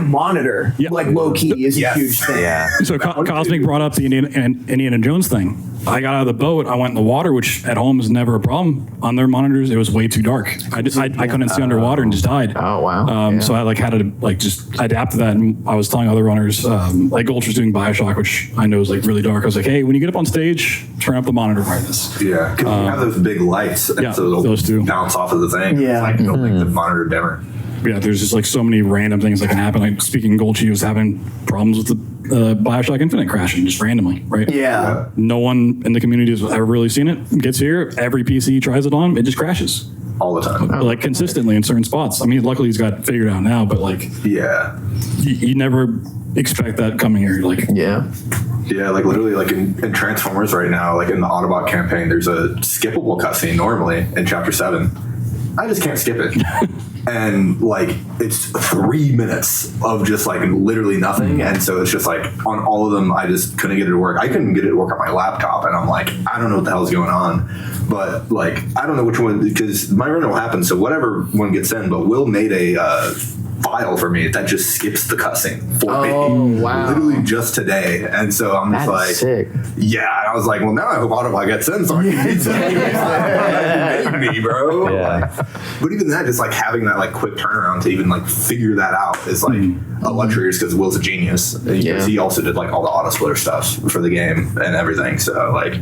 monitor, like low key is a huge thing. Yeah. So Cosmic brought up the Indiana Jones thing. I got out of the boat. I went in the water, which at home is never a problem. On their monitors, it was way too dark. I couldn't see underwater and just died. Oh, wow. So I had to just adapt to that. And I was telling other runners, like Gulch was doing Bioshock, which I know is like really dark. I was like, hey, when you get up on stage, turn up the monitor brightness. Yeah, because you have those big lights, and so it'll those two bounce off of the thing. Yeah. It's like it'll make the monitor dimmer. Yeah, there's just like so many random things that can happen. Like speaking Gulch, he was having problems with the Bioshock Infinite crashing just randomly, right? Yeah. No one in the community has ever really seen it. Gets here, every PC he tries it on, it just crashes. All the time. Like consistently in certain spots. I mean, luckily he's got it figured out now, but like, Yeah. you never expect that coming here. Like, Yeah. Yeah, like literally, like in Transformers right now, like in the Autobot campaign, there's a skippable cutscene normally in Chapter 7. I just can't skip it. And like, it's 3 minutes of just like literally nothing. And so it's just like on all of them, I just couldn't get it to work. I couldn't get it to work on my laptop. And I'm like, I don't know what the hell's going on. But like, I don't know which one, because my run will happen. So whatever one gets in, but Will made a file for me that just skips the cutscene for me. Oh, wow. Literally just today. And so I'm just like, sick. yeah. And I was like, well, now I hope Autobot gets in so I can use it. You made me, bro. Yeah. Like, but even that, just like having that like quick turnaround to even like figure that out is like a luxury, just because Will's a genius. Because he also did like all the auto splitter stuff for the game and everything. So like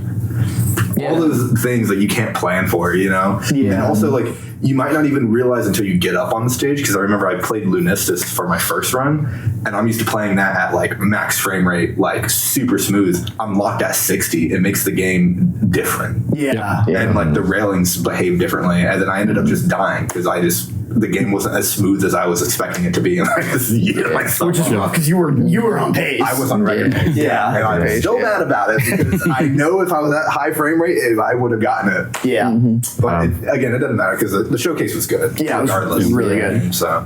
all those things that you can't plan for, you know? Yeah. And also like you might not even realize until you get up on the stage, because I remember I played Lunistis for my first run, and I'm used to playing that at like max frame rate, like super smooth. I'm locked at 60. It makes the game different. Yeah. And like the railings behave differently, and then I ended up just dying because the game wasn't as smooth as I was expecting it to be in like this year. Like, Which is rough because you were on pace. I was on record pace. Yeah. And I'm still mad about it because I know if I was at high frame rate, I would have gotten it. Yeah. But again, it doesn't matter because the showcase was good. Yeah, it was regardless. really good. So.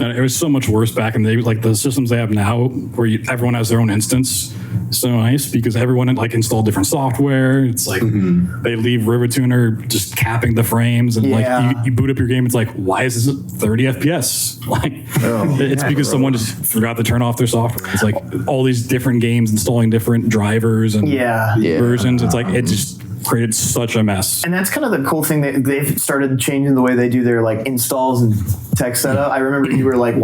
and it was so much worse back in the day. Like the systems they have now, where everyone has their own instance, so nice because everyone like installed different software. It's like they leave RiverTuner just capping the frames, and like you boot up your game. It's like, why is this 30 FPS? Like it's because someone just forgot to turn off their software. It's like all these different games installing different drivers and versions. It's like it just created such a mess. And that's kind of the cool thing that they've started changing the way they do their like installs and tech setup. I remember you were like,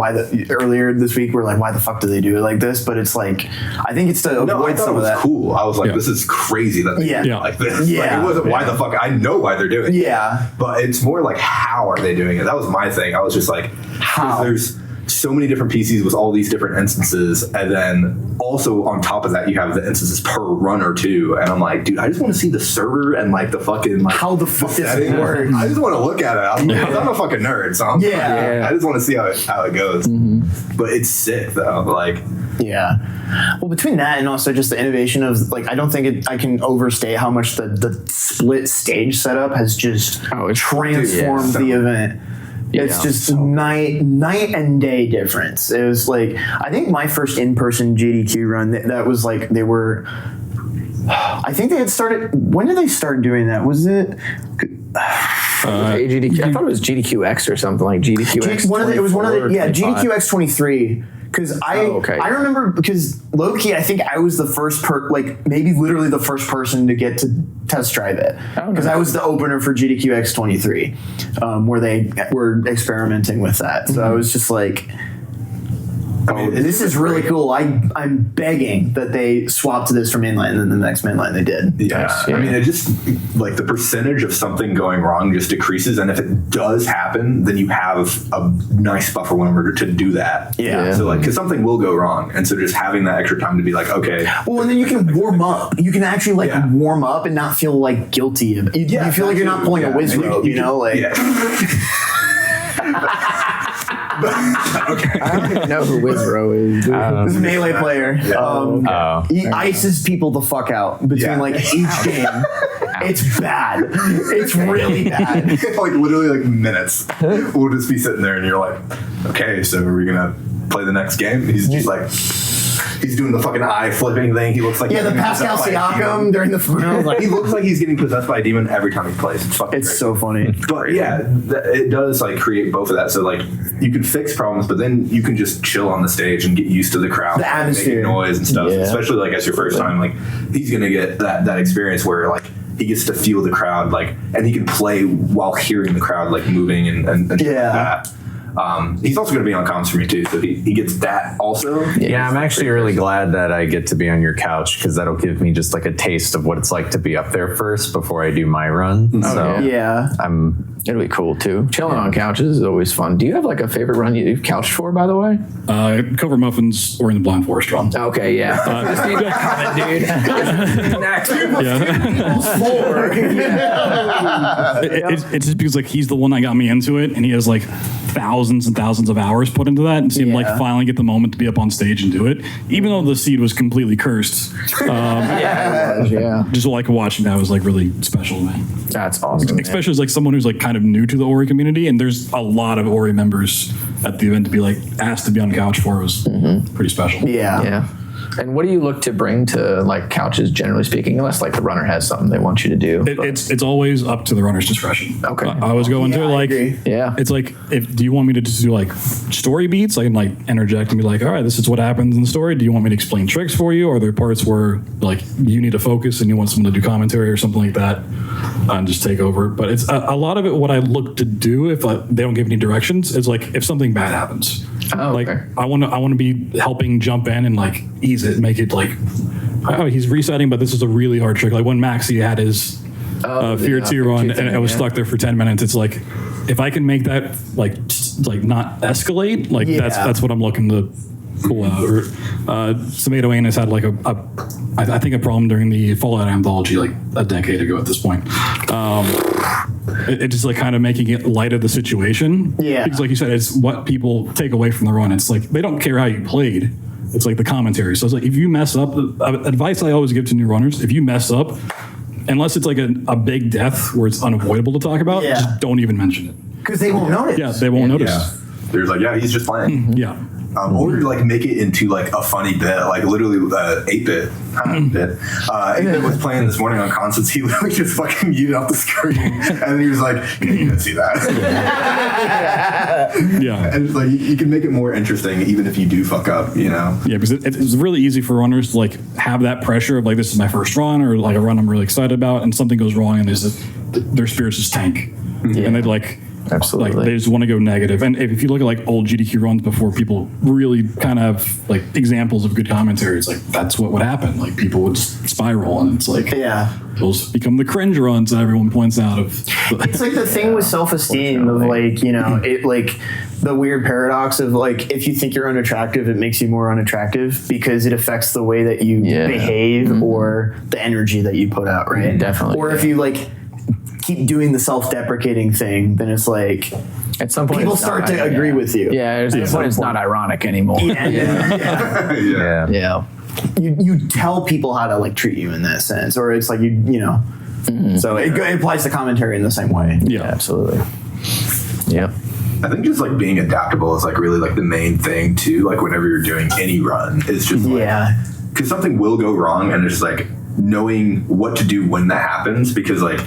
earlier this week we're like, why the fuck do they do it like this? But it's like, I think it's to avoid some of that. Cool. I was like, this is crazy that they do it like this. Yeah. Like, it wasn't why the fuck. I know why they're doing it. Yeah. But it's more like, how are they doing it? That was my thing. I was just like, how? There's so many different PCs with all these different instances, and then also on top of that you have the instances per runner too, and I'm like, dude, I just want to see the server and like the fucking like how the fuck does it work. I just want to look at it. I'm a fucking nerd, so I just want to see how it goes. But it's sick though. Like, well, between that and also just the innovation of like, I don't think I can overstate how much the split stage setup has just transformed the event. It's just night and day difference. It was like, I think my first in-person GDQ run, that was like, I think they had started, when did they start doing that? Was it? GDQ, I thought it was GDQX or something, like GDQX. It was one of the GDQX 23. Because I remember, because low-key, I think I was the first maybe literally the first person to get to test drive it. Because I was the opener for GDQX 23, where they were experimenting with that. So I was just like, this is really cool. I'm begging that they swap to this from inline, and then the next mainline they did. I mean, it just, like, the percentage of something going wrong just decreases, and if it does happen, then you have a nice buffer window to do that. So, like, because something will go wrong, and so just having that extra time to be like, okay. Well, and then you can warm up. You can actually, warm up and not feel, like, guilty. You feel like you're not pulling a whiz rope, you know? Like... I don't even know who Wizro is. This Melee player. He ices people the fuck out between like each game. It's bad. It's really bad. Like literally like minutes. We'll just be sitting there and you're like, okay, so are we gonna play the next game? He's just like, he's doing the fucking eye flipping thing. He looks like Yeah, the Pascal Siakam during the final. he looks like he's getting possessed by a demon every time he plays. It's fucking It's crazy. so funny. But yeah, it does like create both of that. So like you can fix problems, but then you can just chill on the stage and get used to the crowd, The atmosphere. making noise and stuff. Yeah. Especially like as your first time, like he's gonna get that experience where like he gets to feel the crowd, like, and he can play while hearing the crowd like moving and shit like that. He's also going to be on comms for me too, so he gets that also. Yeah, I'm actually really glad that I get to be on your couch because that'll give me just like a taste of what it's like to be up there first before I do my run. So Yeah. It'll be cool too. Chilling on couches is always fun. Do you have like a favorite run you've couched for, by the way? Cover muffins or in the Blind Forest run. Okay, yeah. Just need that comment, dude. It's just because like he's the one that got me into it, and he has like thousands and thousands of hours put into that, and seemed like finally get the moment to be up on stage and do it. Even though the seed was completely cursed, Yeah, just like watching that was like really special to me. that's awesome. Especially as like someone who's like kind of new to the Ori community, and there's a lot of Ori members at the event to be like asked to be on the couch for was pretty special. Yeah. Yeah. And what do you look to bring to like couches, generally speaking, unless like the runner has something they want you to do? It's always up to the runner's discretion. Okay. I always go into it I like, agree. Yeah. it's like, do you want me to just do like story beats? I can like interject and be like, all right, this is what happens in the story. Do you want me to explain tricks for you? Or are there parts where like you need to focus and you want someone to do commentary or something like that and just take over? But it's a lot of it. What I look to do if they don't give any directions is like if something bad happens. Oh, like okay. I want to be helping jump in and like ease it, make it like, oh, he's resetting, but this is a really hard trick. Like when Maxie had his Fear 2 run and I was stuck there for 10 minutes, it's like, if I can make that like not escalate, like that's what I'm looking to pull out. Or Tomato Anus had like I think a problem during the Fallout anthology like a decade ago at this point. It just like kind of making it light of the situation. Yeah. Because like you said, it's what people take away from the run. It's like they don't care how you played. It's like the commentary. So it's like if you mess up, advice I always give to new runners, if you mess up, unless it's like a big death where it's unavoidable to talk about, just don't even mention it. Because they won't notice. Yeah, they won't notice. Yeah. There's like, yeah, he's just playing. Yeah. Or like make it into like a funny bit, like literally 8-bit bit. 8-bit was playing this morning on concerts. He literally just fucking muted off the screen, and then he was like, "Yeah, you didn't see that." Yeah. And it's like you can make it more interesting, even if you do fuck up, you know. Yeah, because it's really easy for runners to like have that pressure of like this is my first run or like a run I'm really excited about, and something goes wrong and their spirits just tank, and they like. Absolutely. Like they just want to go negative. And if you look at like old GDQ runs before, people really kind of have like examples of good commentary. It's like that's what would happen. Like people would spiral, and it's like those become the cringe runs that everyone points out of. It's like the thing with self-esteem of like, you know, it like the weird paradox of like if you think you're unattractive, it makes you more unattractive because it affects the way that you behave or the energy that you put out, right? Definitely. Or if you like keep doing the self-deprecating thing, then it's like At some point, people it's start not- to agree with you. Yeah, at some point, it's not ironic anymore. Yeah. Yeah. You tell people how to like treat you in that sense, or it's like you know. So it applies to commentary in the same way. Yeah. Absolutely. Yeah. I think just like being adaptable is like really like the main thing too. Like whenever you're doing any run, it's just like, because something will go wrong, and it's just like knowing what to do when that happens, because like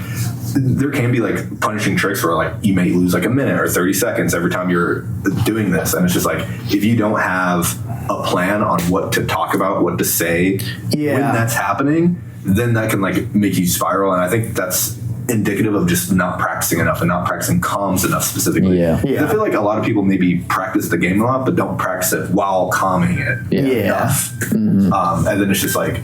there can be like punishing tricks where like you may lose like a minute or 30 seconds every time you're doing this, and it's just like if you don't have a plan on what to talk about, what to say when that's happening, then that can like make you spiral. And I think that's indicative of just not practicing enough and not practicing comms enough specifically. I feel like a lot of people maybe practice the game a lot but don't practice it while calming it enough. And then it's just like,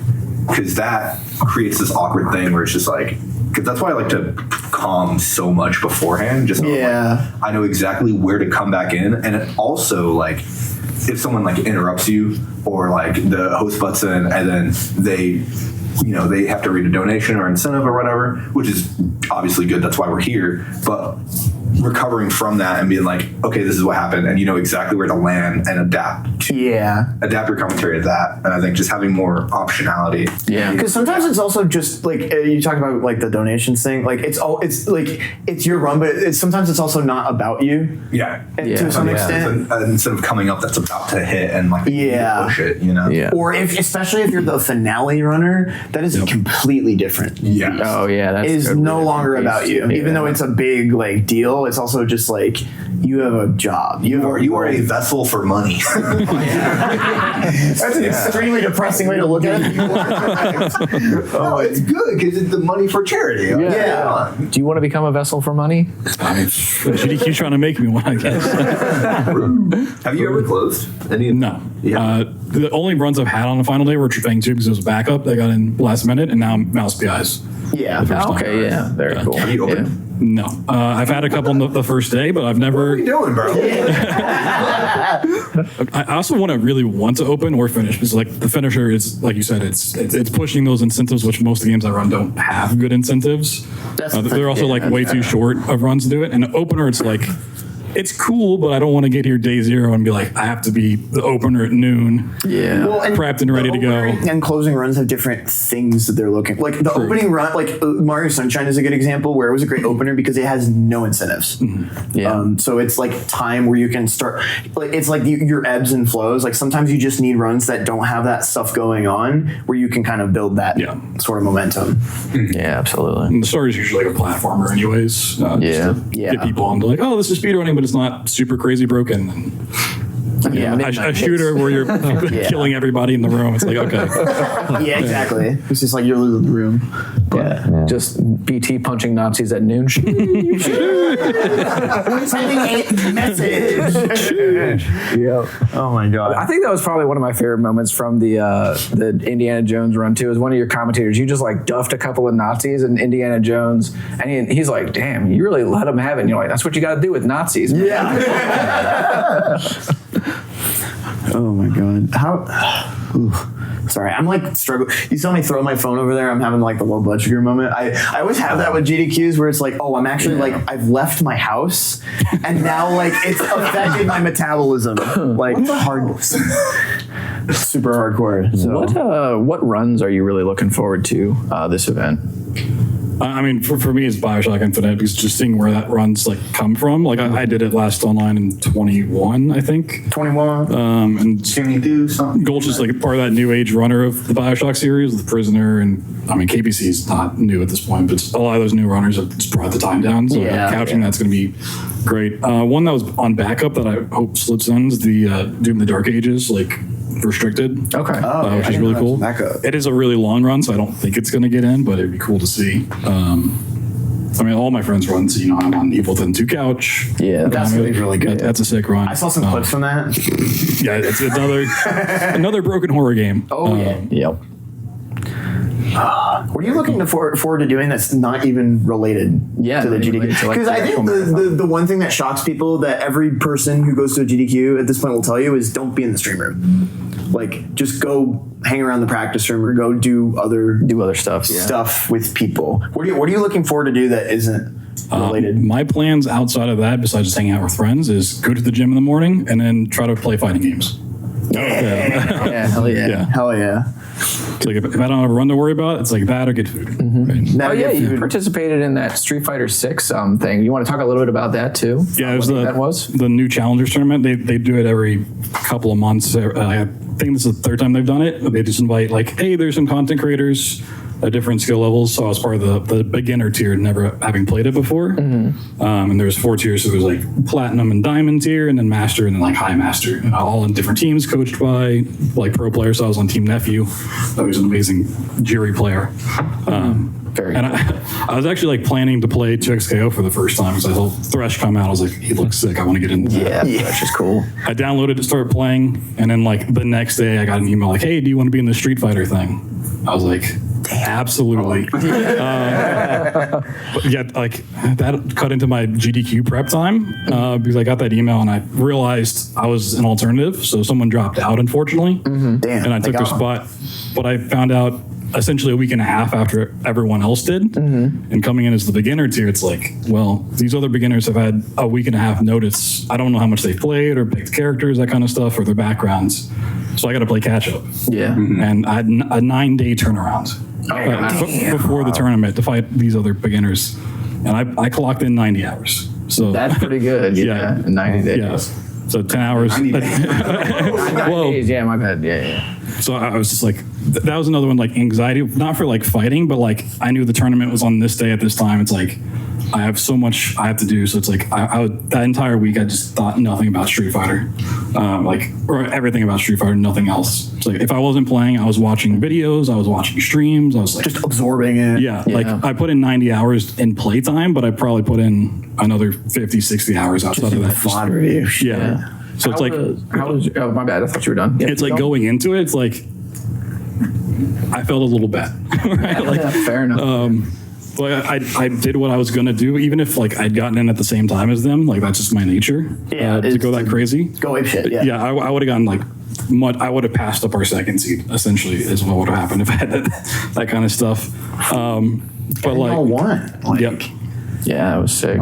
because that creates this awkward thing where it's just like, because that's why I like to calm so much beforehand, just so like, I know exactly where to come back in. And it also like if someone like interrupts you or like the host butts in and then they have to read a donation or incentive or whatever, which is obviously good. That's why we're here. But recovering from that and being like, okay, this is what happened, and you know exactly where to land and adapt your commentary to that. And I think just having more optionality. Yeah, because sometimes it's also just like you talked about like the donations thing. Like it's like it's your run, but sometimes it's also not about you. Yeah, to some extent. Instead of coming up that's about to hit and like push it, you know. Yeah. Or especially if you're the finale runner, that is completely different. Yeah. Oh yeah, it is no longer about you, even though it's a big like deal. It's also just like you have a job. You are a vessel for money. That's an extremely depressing way to look at it. Oh, it's good because it's the money for charity. Yeah. Do you want to become a vessel for money? GDQ trying to make me one, I guess. Have you ever closed any? No. Yeah. The only runs I've had on the final day were Fang 2 because it was a backup. They got in last minute, and now Mouse PIs. Yeah. Okay. Yeah. Very cool. Have you opened? No. I've had a couple on the first day, but I've never. What are you doing, bro? I also really want to open or finish because, like, the finisher is, like you said, it's pushing those incentives, which most of the games I run don't have good incentives. They're also way too short of runs to do it. And the opener, it's like. It's cool, but I don't want to get here day 0 and be like, I have to be the opener at noon. Yeah. Well, prepped and ready to go. And closing runs have different things that they're looking like. The opening run, like Mario Sunshine is a good example where it was a great opener because it has no incentives. Mm-hmm. Yeah. So it's like time where you can start. Like it's like your ebbs and flows. Like sometimes you just need runs that don't have that stuff going on where you can kind of build that sort of momentum. Yeah, absolutely. And the start is usually like a platformer, anyways. Get people on to like, oh, this is speedrunning, but it's not super crazy broken. And a shooter where you're killing everybody in the room. It's like, okay. Yeah, exactly. It's just like you're losing the room. Yeah. Just BT punching Nazis at noon. Sending a message. Yeah. Oh my god. I think that was probably one of my favorite moments from the Indiana Jones run too. Is one of your commentators. You just like duffed a couple of Nazis in Indiana Jones, and he's like, "Damn, you really let them have it." And you're like, "That's what you got to do with Nazis." Man. Yeah. Oh my god. How? Sorry, I'm like struggling. You saw me throw my phone over there. I'm having like the low blood sugar moment. I always have that with GDQs where it's like, oh, I'm actually like I've left my house, and now like it's affected my metabolism. Like super hardcore. So. What runs are you really looking forward to this event? I mean, for me, it's BioShock Infinite because just seeing where that runs like come from. Like I did it last online in 21, I think. 21. And Can you do something? Gulch is like part of that new age runner of the BioShock series, The Prisoner, and I mean KPC is not new at this point, but a lot of those new runners have just brought the time down. So couching that's going to be great. One that was on backup that I hope slips in is the Doom the Dark Ages, like restricted. Okay. Which is really cool. It is a really long run, so I don't think it's going to get in, but it'd be cool to see. I mean, all my friends run, so I'm on Evil Within 2 couch. Yeah, that's really good. That's a sick run. I saw some clips from that. Yeah, it's another broken horror game. Oh yeah. Yep. What are you looking forward to doing that's not even related to the GDQ? Because I think the one thing that shocks people that every person who goes to a GDQ at this point will tell you is don't be in the stream room. Like just go hang around the practice room or go do other stuff with people. What are you looking forward to do that isn't related? My plans outside of that, besides just hanging out with friends, is go to the gym in the morning and then try to play fighting games. Yeah, hell yeah. Hell yeah. It's like if I don't have a run to worry about, it's like that or get food. Mm-hmm. Right? You participated in that Street Fighter 6 thing. You want to talk a little bit about that too? Yeah, it was the new Challengers tournament. They do it every couple of months. I think this is the third time they've done it. They just invite like, hey, there's some content creators at different skill levels. So I was part of the beginner tier, never having played it before. Mm-hmm. And there's 4 tiers. So there's like platinum and diamond tier, and then master, and then like high master, and all in different teams, coached by like pro players. So I was on Team Nephew. That was an amazing jury player. I was actually like planning to play 2XKO for the first time because I saw Thresh come out. I was like, he looks sick. I want to get into that. Yeah, Thresh is cool. I downloaded it, started playing, and then like the next day I got an email like, hey, do you want to be in the Street Fighter thing? I was like, absolutely. Yeah, like that cut into my GDQ prep time because I got that email and I realized I was an alternative. So someone dropped out, unfortunately. Mm-hmm. Damn. And I took their spot. But I found out essentially a week and a half after everyone else did. And coming in as the beginner tier, it's like, well, these other beginners have had a week and a half notice. I don't know how much they've played or picked characters, that kind of stuff, or their backgrounds. So I got to play catch up. Yeah. And I had a 9-day turnaround before the tournament to fight these other beginners. And I clocked in 90 hours. So That's pretty good. Yeah. 90 days. Yeah. So 10 hours. 90 days. 90 days. Yeah, my bad. Yeah. So I was just like, that was another one, like anxiety, not for like fighting, but like I knew the tournament was on this day at this time. It's like, I have so much I have to do. So it's like, that entire week, I just thought nothing about Street Fighter, or everything about Street Fighter, nothing else. It's like, if I wasn't playing, I was watching videos, I was watching streams, I was like, Just absorbing it. yeah, like I put in 90 hours in playtime, but I probably put in another 50, 60 hours outside of that. Font review. Yeah. So it's like, oh, my bad. I thought you were done. Yeah, it's like going into it, it's like, I felt a little bad, right? Like, fair enough. But I did what I was gonna do, even if like I'd gotten in at the same time as them. Like that's just my nature. To go that crazy. Go ape shit. Yeah. Yeah, I would have gotten like I would have passed up our second seed. Essentially, is what would have happened if I had that kind of stuff. But like, all won. Like, yep. Yeah, it was sick.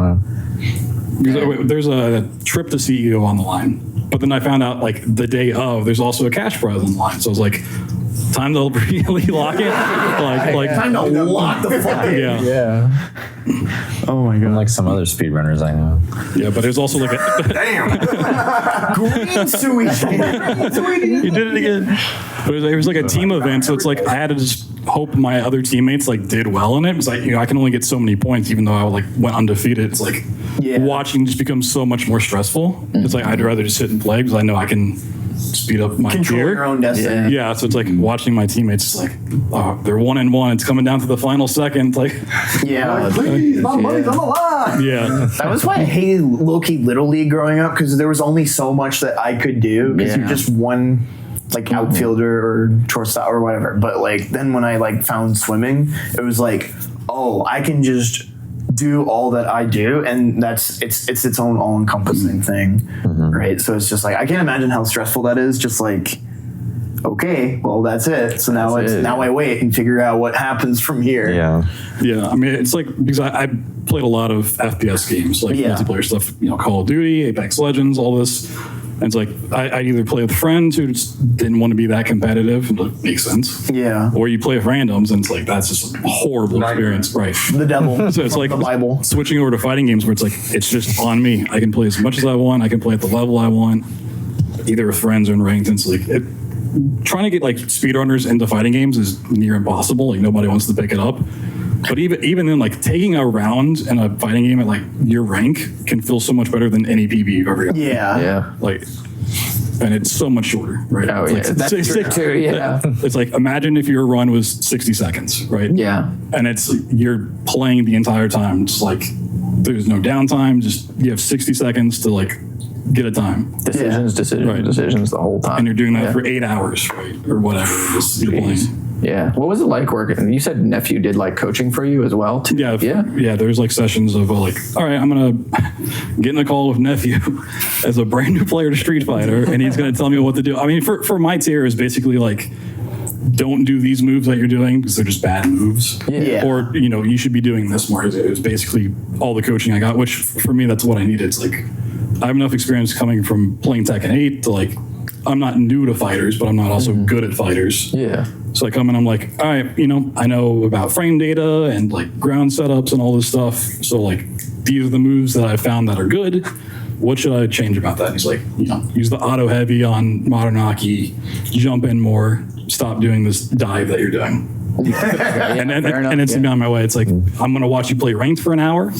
There's a trip to CEO on the line, but then I found out like the day of, there's also a cash prize on the line. So I was like, time to really lock it. Time to lock the fuck in. Yeah. Yeah. Oh my god. Like some other speedrunners I know. Yeah, but there's also like a Green Suey. you did it again. But it was like a team event, so it's like I had to just hope my other teammates like did well in it. It's like, I can only get so many points, even though I like went undefeated. It's like watching just becomes so much more stressful. It's like I'd rather just sit and play because I know I can speed up my Control gear. your own destiny. Yeah, so it's like watching my teammates. It's like, oh, they're 1-1. It's coming down to the final second. Like, Yeah. Please, my money's on the line. yeah, That was why I hated low-key Little League growing up, because there was only so much that I could do, because you're just one like outfielder or shortstop or whatever. But like then when I like found swimming, it was like, oh, I can just do all that I do, and it's its own all-encompassing thing, right? So it's just like I can't imagine how stressful that is. Just like, okay, well that's it. So now now I wait and figure out what happens from here. Yeah. yeah. I mean, it's like because I played a lot of FPS games, like multiplayer stuff. Call of Duty, Apex Legends, all this. And it's like I'd either play with friends who just didn't want to be that competitive, and it makes sense. Yeah. Or you play with randoms, and it's like that's just a horrible experience, right? The devil. So it's like the Bible. switching over to fighting games where it's like it's just on me. I can play as much as I want. I can play at the level I want, either with friends or in ranked. And it's like trying to get like speedrunners into fighting games is near impossible. Like nobody wants to pick it up. But even then, like taking a round in a fighting game at like your rank can feel so much better than any PB you've ever got. Yeah. Yeah. Like, and it's so much shorter, right? Oh, It's yeah. like That's true, too, yeah. It's like imagine if your run was 60 seconds, right? Yeah. And you're playing the entire time. Just like there's no downtime. Just you have 60 seconds to like get a time, Decisions the whole time. and you're doing that for 8 hours, right, or whatever it is you're playing. Yeah. What was it like working? You said nephew did like coaching for you as well, too. Yeah. There's like sessions of like, all right, I'm gonna get in a call with nephew as a brand new player to Street Fighter, and he's gonna tell me what to do. I mean, for my tier is basically like, don't do these moves that you're doing because they're just bad moves. Yeah. Or you should be doing this more. It was basically all the coaching I got, which for me that's what I needed. It's like I have enough experience coming from playing Tekken 8 to like I'm not new to fighters, but I'm not also good at fighters. Yeah. So I come in, I'm like, all right, I know about frame data and like ground setups and all this stuff. So like, these are the moves that I found that are good. What should I change about that? And he's like, use the auto heavy on modern hockey, jump in more, stop doing this dive that you're doing. and it's on my way. It's like, I'm going to watch you play ranked for an hour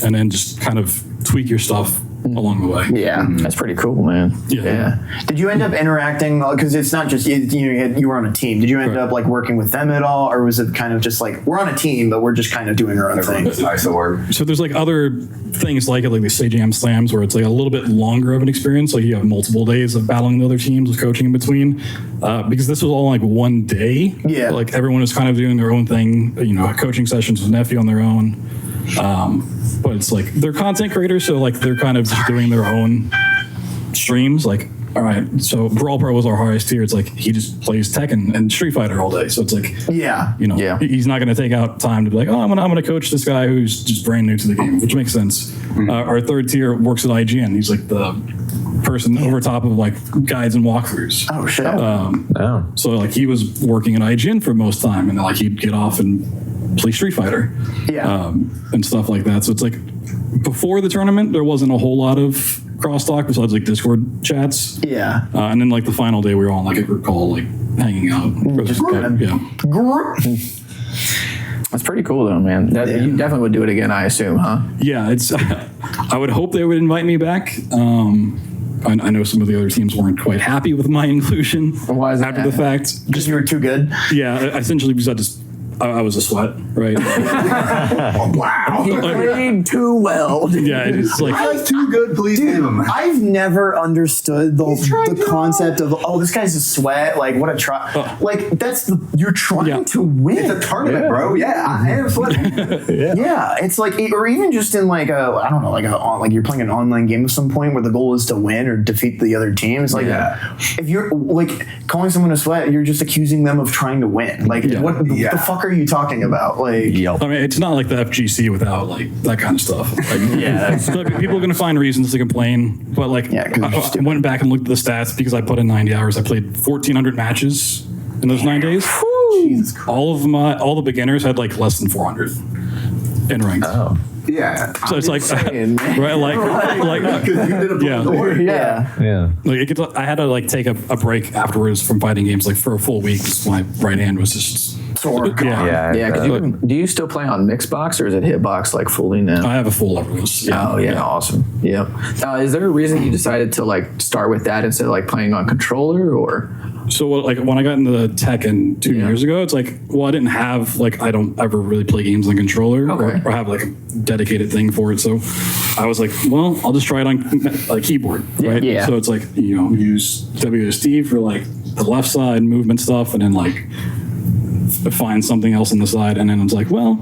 and then just kind of tweak your stuff along the way. Yeah. That's pretty cool, man. Yeah. Did you end up interacting, because it's not just you were on a team, did you end up like working with them at all, or was it kind of just like we're on a team but we're just kind of doing our own thing? So there's like other things like it, like the Say Jam Slams, where it's like a little bit longer of an experience. Like you have multiple days of battling the other teams with coaching in between, because this was all like one day. Yeah. Like everyone was kind of doing their own thing, coaching sessions with nephew on their own. But it's like they're content creators, so like they're kind of just doing their own streams. Like all right, so Brawl Pro was our highest tier. It's like he just plays Tekken and Street Fighter all day. So it's like, he's not going to take out time to be like, oh, I'm gonna coach this guy who's just brand new to the game, which makes sense. Our third tier works at IGN. He's like the person over top of like guides and walkthroughs. Oh shit. So like he was working at IGN for most time, and like he'd get off and play Street Fighter, and stuff like that. So it's like before the tournament, there wasn't a whole lot of crosstalk besides like Discord chats. Yeah. And then like the final day, we were all on like a group call, like hanging out. That's pretty cool though, man. You definitely would do it again, I assume, huh? Yeah, it's. I would hope they would invite me back. I know some of the other teams weren't quite happy with my inclusion. Why is that? After the fact? Just you were too good? Yeah, essentially because I was a sweat, right? Wow. He played too well. Yeah, it's like He's too good. Please leave him. I've never understood the concept of this guy's a sweat. Like what a try. Like that's you're trying to win. It's a tournament, bro. Yeah, I am sweating. Yeah, it's like, or even just in like I don't know, like you're playing an online game at some point where the goal is to win or defeat the other team. It's like if you're like calling someone a sweat, you're just accusing them of trying to win. Like what the fuck are you talking about? Like, I mean, it's not like the FGC without like that kind of stuff. Like, so people are going to find reasons to complain, but like, I went back and looked at the stats because I put in 90 hours. I played 1,400 matches in those 9 days. All the beginners had like less than 400 in ranks. Oh. Yeah. So it's like, right, like, like I had to like take a break afterwards from fighting games, like for a full week. My right hand was just sore. Do you still play on Mixbox or is it Hitbox like fully now? I have a full levelless. Awesome. Yeah. Is there a reason you decided to like start with that instead of like playing on controller or? So like when I got into the Tekken 2 years ago, it's like, well, I didn't have like, I don't ever really play games on controller or have like a dedicated thing for it. So I was like, well, I'll just try it on a keyboard, right? Yeah. So it's like, use WSD for like the left side movement stuff and then like find something else on the side. And then it's like, well,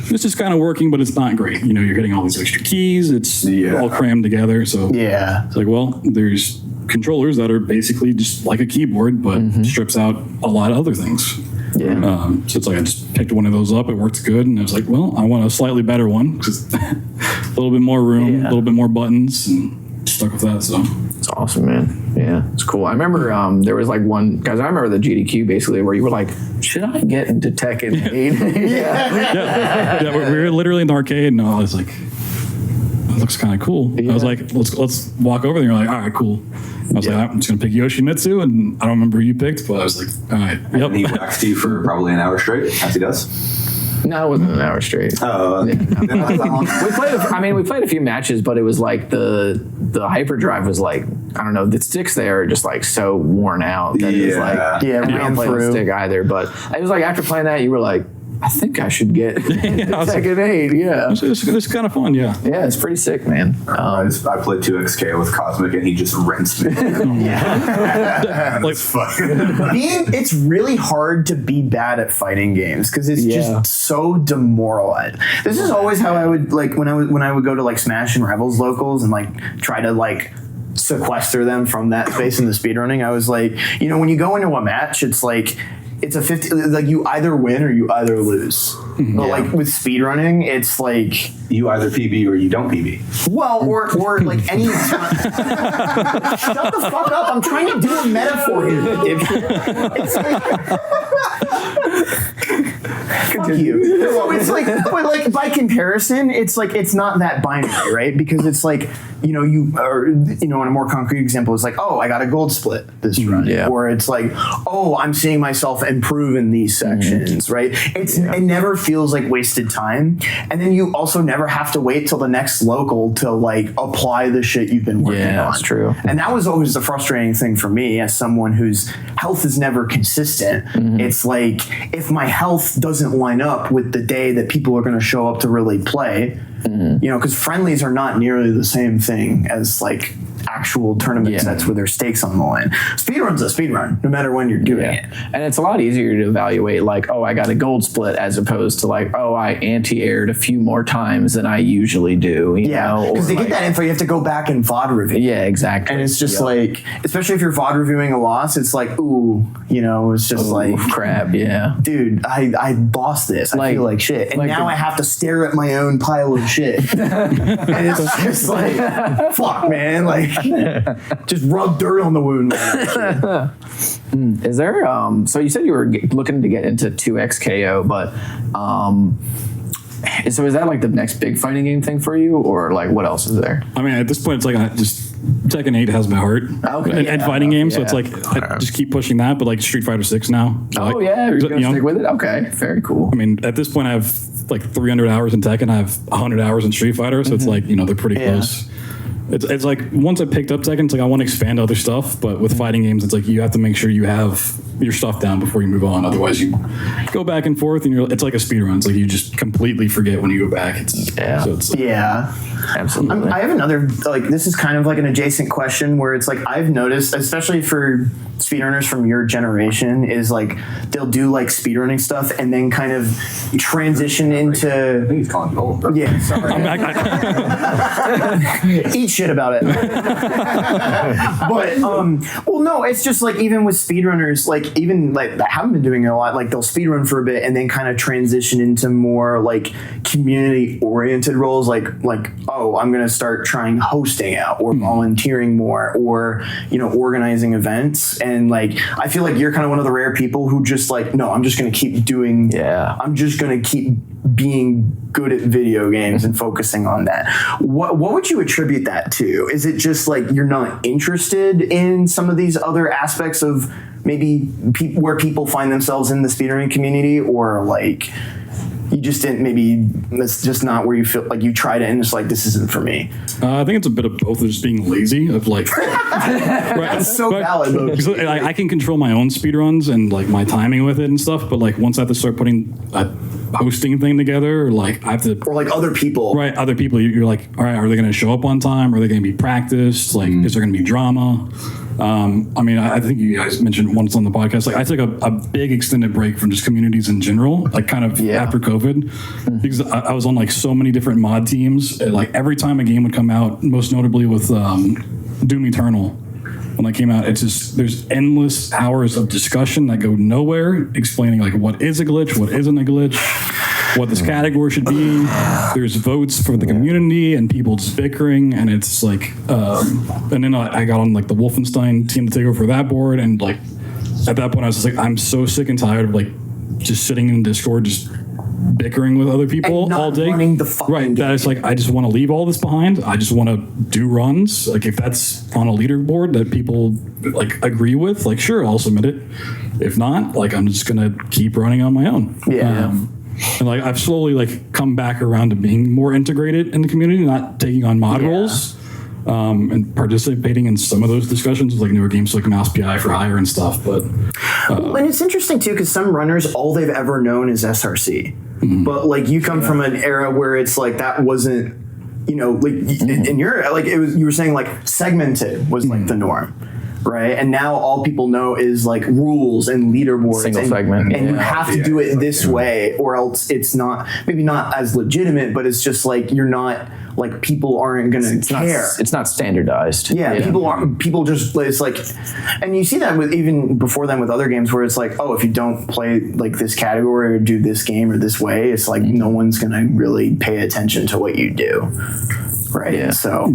this is kind of working, but it's not great. You're getting all these extra keys. It's all crammed together. So it's like, well, there's controllers that are basically just like a keyboard, but strips out a lot of other things. So it's like I just picked one of those up. It worked good, and I was like, well, I want a slightly better one because a little bit more room, a little bit more buttons, and stuck with that. So it's awesome, man. Yeah, it's cool. I remember there was like one, guys. I remember the GDQ basically where you were like, should I get into Tekken 8? We were literally in the arcade, and I was like, that looks kind of cool. I was like, let's walk over there. You're like, all right, cool. I was like, I'm just gonna pick Yoshimitsu, and I don't remember who you picked, but I was like, all right, yep. And he waxed you for probably an hour straight, as he does. No, it wasn't an hour straight. Oh, we played a few matches, but it was like the hyperdrive was like, I don't know, the sticks there are just like so worn out that it was like, we don't play the stick either. But it was like after playing that, you were like, I think I should get Tekken 8. Yeah, it's kind of fun. Yeah, it's pretty sick, man. I played 2XK with Cosmic, and he just rinsed me. It's really hard to be bad at fighting games because it's just so demoralized. This is always how I would like when I would go to like Smash and Rebels locals and like try to like sequester them from that space in the speedrunning. I was like, when you go into a match, it's like. It's a 50, like you either win or you either lose. But like with speedrunning, it's like you either PB or you don't PB. Well, or like any time. Shut the fuck up! I'm trying to do a metaphor here. It's like fuck you. So it's like, but like by comparison, it's like it's not that binary, right? Because it's like you are in a more concrete example, it's like, oh, I got a gold split this run, or it's like, oh, I'm seeing myself improve in these sections, right? It never feels like wasted time, and then you also never have to wait till the next local to like apply the shit you've been working on. That's true. And that was always the frustrating thing for me as someone whose health is never consistent. It's like if my health doesn't line up with the day that people are going to show up to really play, because friendlies are not nearly the same thing as like actual tournament sets where there's stakes on the line. Speedrun's a speedrun, no matter when you're doing it. And it's a lot easier to evaluate, like, oh, I got a gold split, as opposed to like, oh, I anti-aired a few more times than I usually do. You know? Because to get that info, you have to go back and VOD review. Yeah, exactly. And it's just like, especially if you're VOD reviewing a loss, it's like, ooh, you know, it's just like, crap, dude, I lost this. I feel like shit. And now I have to stare at my own pile of shit. And it's just like, fuck, man. Like, just rub dirt on the wound. Is there, so you said you were looking to get into 2XKO, but, so is that like the next big fighting game thing for you, or like what else is there? I mean, at this point, it's like Tekken 8 has my heart. And fighting games, so it's like I just keep pushing that. But like Street Fighter 6 now. Oh yeah, you're gonna stick with it. Okay, very cool. I mean, at this point, I have like 300 hours in Tekken. I have 100 hours in Street Fighter, so it's like, you know, they're pretty close. It's like once I picked up Tekken, it's like I want to expand other stuff, but with fighting games, it's like you have to make sure you have your stuff down before you move on. Otherwise, you go back and forth, and it's like a speed run. It's like you just completely forget when you go back. Absolutely. I have another, like, this is kind of like an adjacent question where it's like I've noticed, especially for speedrunners from your generation, is like they'll do like speedrunning stuff and then kind of transition into. I think he's calling gold. Yeah, sorry. Eat shit about it. But well, no, it's just like even with speedrunners, like even like that haven't been doing it a lot. Like they'll speedrun for a bit and then kind of transition into more like community oriented roles, like oh, I'm gonna start trying hosting out or volunteering more or, you know, organizing events. And like I feel like you're kind of one of the rare people who just like, no, I'm just gonna keep doing I'm just gonna keep being good at video games and focusing on that. What would you attribute that to? Is it just like you're not interested in some of these other aspects of maybe where people find themselves in the speedrunning community, or like you just didn't, maybe that's just not where you feel like you tried it and it's like, this isn't for me? I think it's a bit of both of just being lazy of like that's so valid though. Because I can control my own speedruns and like my timing with it and stuff, but like once I have to start putting a hosting thing together, or like I have to, or like other people, you're like, all right, are they going to show up on time? Are they going to be practiced? Like, is there going to be drama? I mean, I think you guys mentioned once on the podcast, like I took a big extended break from just communities in general, like kind of after COVID, because I was on like so many different mod teams. Like every time a game would come out, most notably with Doom Eternal, when that came out, it's just, there's endless hours of discussion that go nowhere, explaining like what is a glitch, what isn't a glitch, what this category should be. There's votes for the community and people just bickering, and it's like, and then I got on like the Wolfenstein team to take over that board, and like at that point I was just like, I'm so sick and tired of like just sitting in Discord just bickering with other people all day. Running the fucking game. That is like, I just want to leave all this behind. I just want to do runs. Like if that's on a leaderboard that people like agree with, like sure, I'll submit it. If not, like I'm just gonna keep running on my own. And like I've slowly like come back around to being more integrated in the community, not taking on mod roles, and participating in some of those discussions with like newer games like Mouse PI for hire and stuff. But and it's interesting too, because some runners, all they've ever known is SRC. But like you come from an era where it's like that wasn't, you know, like and you're like, it was, you were saying like segmented was like the norm. Right, and now all people know is like rules and leaderboards, single segment, and you have to do it this way, or else it's not, maybe not as legitimate, but it's just like you're not, like people aren't gonna care. It's not standardized. People just, it's like, and you see that with even before then with other games where it's like, oh, if you don't play like this category or do this game or this way, it's like no one's gonna really pay attention to what you do. Right. So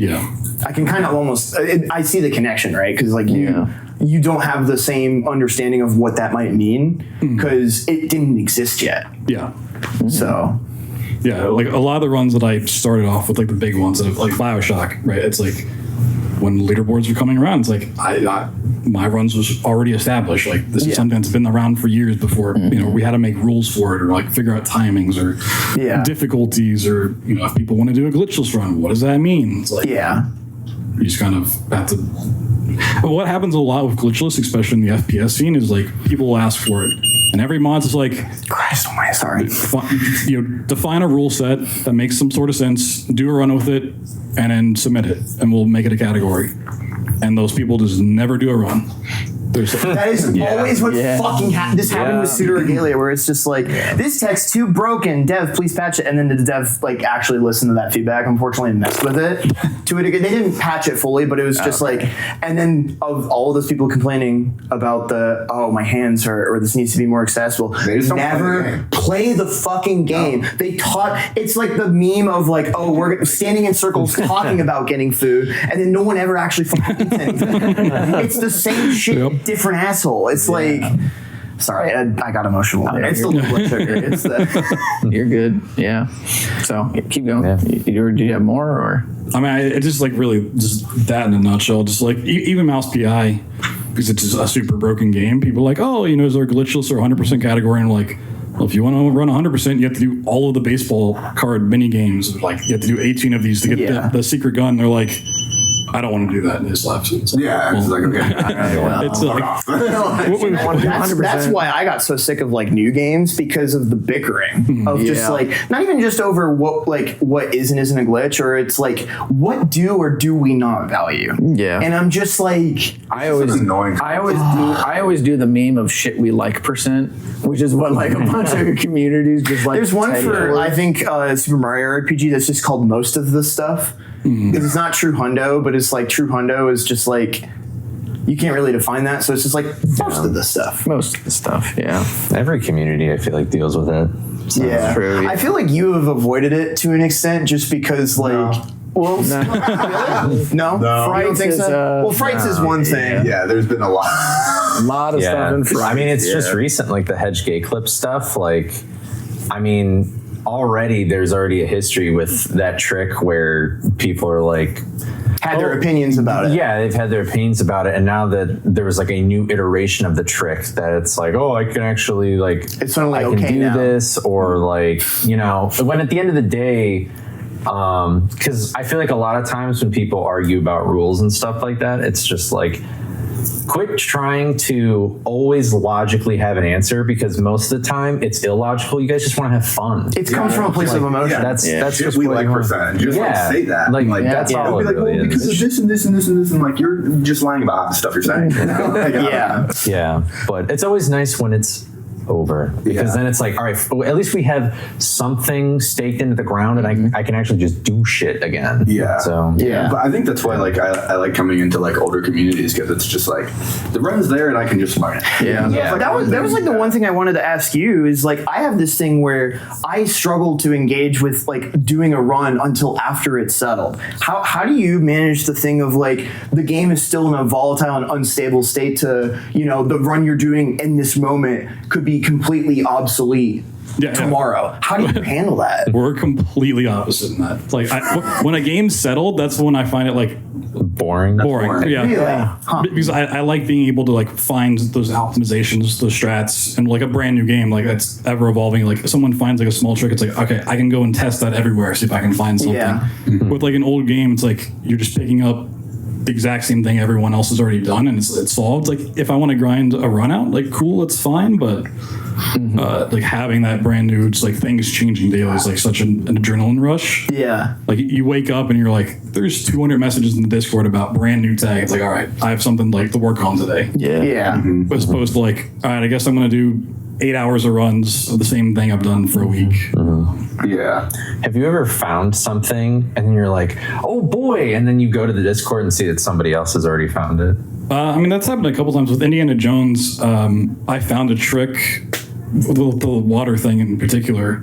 I can kind of almost, I see the connection, right? Because like you don't have the same understanding of what that might mean because it didn't exist yet. So. Yeah, like a lot of the runs that I started off with, like the big ones of like BioShock, right? It's like when leaderboards were coming around, it's like my runs was already established. Like this is something that's been around for years before, you know, we had to make rules for it or like figure out timings or difficulties, or, you know, if people want to do a glitchless run, what does that mean? It's like, you just kind of have to. What happens a lot with glitchless, especially in the FPS scene, is like people will ask for it And every mod's is like, Christ, oh my, sorry. Define a rule set that makes some sort of sense, do a run with it, and then submit it, and we'll make it a category. And those people just never do a run. That is always what fucking happened. This happened with Pseudo Regalia, where it's just like, this text too broken, dev, please patch it. And then the dev like actually listened to that feedback, unfortunately, and messed with it to a degree. They didn't patch it fully, but it was just like, and then of all of those people complaining about my hands hurt, or this needs to be more accessible, they never play the fucking game. They taught, it's like the meme of like, oh, we're standing in circles talking about getting food, and then no one ever actually fucking eats anything. It's the same shit. Different asshole. It's like, sorry, I got emotional. It's the blood sugar. It's the. You're good. Yeah. So keep going. Yeah. Do you have more, or? I mean, it's just like really just that in a nutshell. Just like even Mouse PI, because it's just a super broken game. People are like, oh, is there glitchless or 100% category? And like, well, if you want to run 100%, you have to do all of the baseball card mini games. Like you have to do 18 of these to get the secret gun. They're like, I don't want to do that in this lap. So it's like, okay. It's like, that's why I got so sick of like new games, because of the bickering of just like, not even just over what is and isn't a glitch, or it's like, what do or do we not value? Yeah. And I'm just like, I always do the meme of shit we like %, which is what like a bunch of communities just like. There's one for I think Super Mario RPG that's just called most of the stuff. Because it's not true hundo, but it's like true hundo is just like, you can't really define that, so it's just like most of the stuff. Most of the stuff, yeah. Every community, I feel like, deals with it. So yeah, true. I feel like you have avoided it to an extent, just because like. Well, no. Frights is Frights is one thing. Yeah, there's been a lot of stuff in Frights. I mean, it's just recent, like the hedge gate clip stuff. Like, I mean, there's already a history with that trick where people are like, had their opinions about it. Yeah, they've had their opinions about it, and now that there was like a new iteration of the trick, that it's like, oh, I can actually like, it's suddenly I can do this, or like, when at the end of the day, because I feel like a lot of times when people argue about rules and stuff like that, it's just like, quit trying to always logically have an answer, because most of the time it's illogical. You guys just want to have fun. It comes from a place of emotion. That's just we like percentage. Just say that. Like that's all. Be like, well, because of this and this and this and this, and like you're just lying about the stuff you're saying. Yeah. But it's always nice when it's over, because then it's like, all right, well, at least we have something staked into the ground, and I can actually just do shit again. But I think that's why like I like coming into like older communities, because it's just like the run's there and I can just learn it. That was like the one thing I wanted to ask you is like, I have this thing where I struggle to engage with like doing a run until after it's settled. How do you manage the thing of like, the game is still in a volatile and unstable state to, the run you're doing in this moment could be completely obsolete tomorrow. How do you handle that? We're completely opposite in that. Like when a game's settled, that's when I find it like boring. Yeah. Really? Because I like being able to like find those optimizations, those strats, and like a brand new game like that's ever evolving. Like if someone finds like a small trick, it's like, okay, I can go and test that everywhere, see if I can find something. Yeah. With like an old game, it's like you're just picking up the exact same thing everyone else has already done, and it's solved. Like if I want to grind a run out, like cool, it's fine, but like having that brand new, just like things changing daily is like such an adrenaline rush. Yeah. Like you wake up and you're like, there's 200 messages in the Discord about brand new tag. It's like, all right, I have something like to work on today. Yeah. As opposed to like, all right, I guess I'm going to do 8 hours of runs of the same thing I've done for a week. Yeah. Have you ever found something and then you're like, oh boy, and then you go to the Discord and see that somebody else has already found it? I mean, that's happened a couple times with Indiana Jones. I found a trick with the water thing in particular,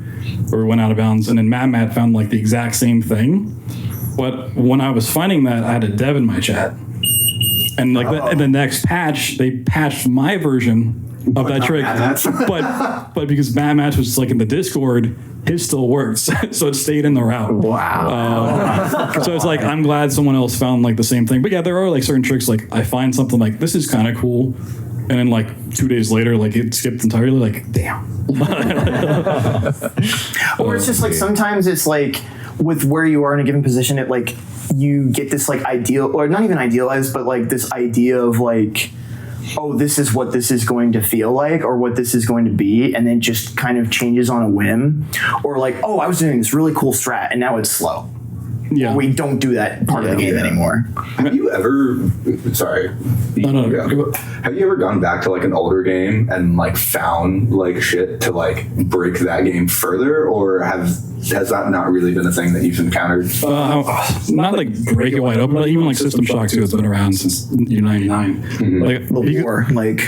where we went out of bounds, and then Matt found like the exact same thing. But when I was finding that, I had a dev in my chat, and like in the next patch, they patched my version of that trick, but because Matt was like in the Discord, his still works, so it stayed in the route. Wow. So it's like, I'm glad someone else found like the same thing. But yeah, there are like certain tricks, like I find something like, this is kind of cool, and then like 2 days later, like it skipped entirely, like damn. Or it's just like, sometimes it's like with where you are in a given position, it like you get this like ideal, or not even idealized, but like this idea of like oh, this is what this is going to feel like or what this is going to be, and then just kind of changes on a whim, or like, oh, I was doing this really cool strat and now it's slow. Yeah. We don't do that part of the game anymore. Have you ever? Sorry. No. Yeah. Have you ever gone back to like an older game and like found like shit to like break that game further, or has that not really been a thing that you've encountered? Not like break it wide open, but even like System Shock 2 has been around since '99. Like The war, like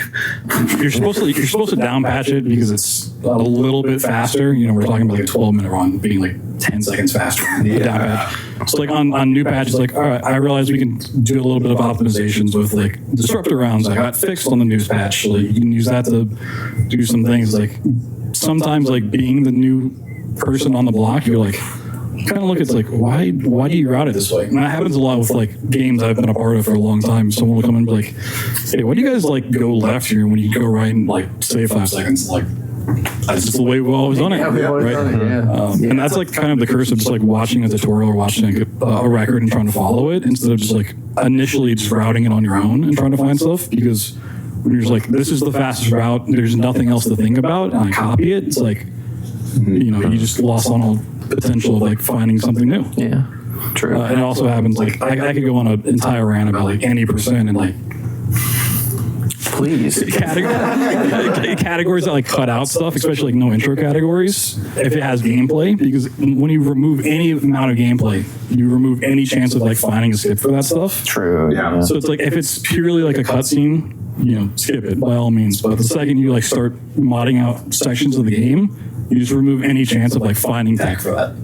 you're supposed to down patch it because it's a little bit faster. You know, we're talking about like a 12-minute run being like 10 seconds faster. Yeah. Down patch. So like on new patches, like, all right, I realize we can do a little bit of optimizations with like disruptor rounds. I got fixed on the news patch. So you can use that to do some things. Like sometimes like being the new person on the block, you're like, kind of look at like, why do you route it this way? And that happens a lot with like games I've been a part of for a long time. Someone will come and be like, hey, why do you guys like go left here when you go right and like save 5 seconds? Like, that's just the way we've always done it, right? And that's like kind of the curse of just like watching a tutorial or watching a record and trying to follow it instead of just like initially just routing it on your own and trying to find stuff. Because when you're just like, this is the fastest route, there's nothing else to think about, and I copy it, it's like, you know, you just lost on all potential of like finding something new. Yeah, true. It also happens like I could go on an entire rant about like any percent and like please categories that like cut out stuff, especially like no intro categories if it has gameplay, because when you remove any amount of gameplay, you remove any chance of like finding a skip for that stuff. True. Yeah. So it's like if it's purely like a cutscene, you know, skip it by all means. But the second you like start modding out sections of the game, you just remove any chance of like finding tech for that.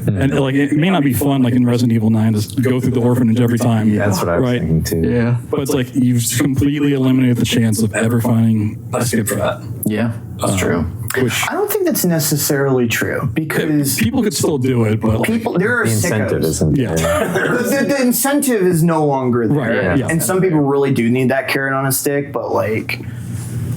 And like it may not be fun like in Resident Evil 9 to go through the orphanage every time. Yeah, that's what I was thinking too. Yeah. But it's like you've completely eliminated the chance of ever finding a skip for that. Yeah, that's true. Which I don't think that's necessarily true, because people could still do it, but like, there are The incentive sickos. isn't yeah. The incentive is no longer there, Right, yeah. and some people really do need that carrot on a stick. But like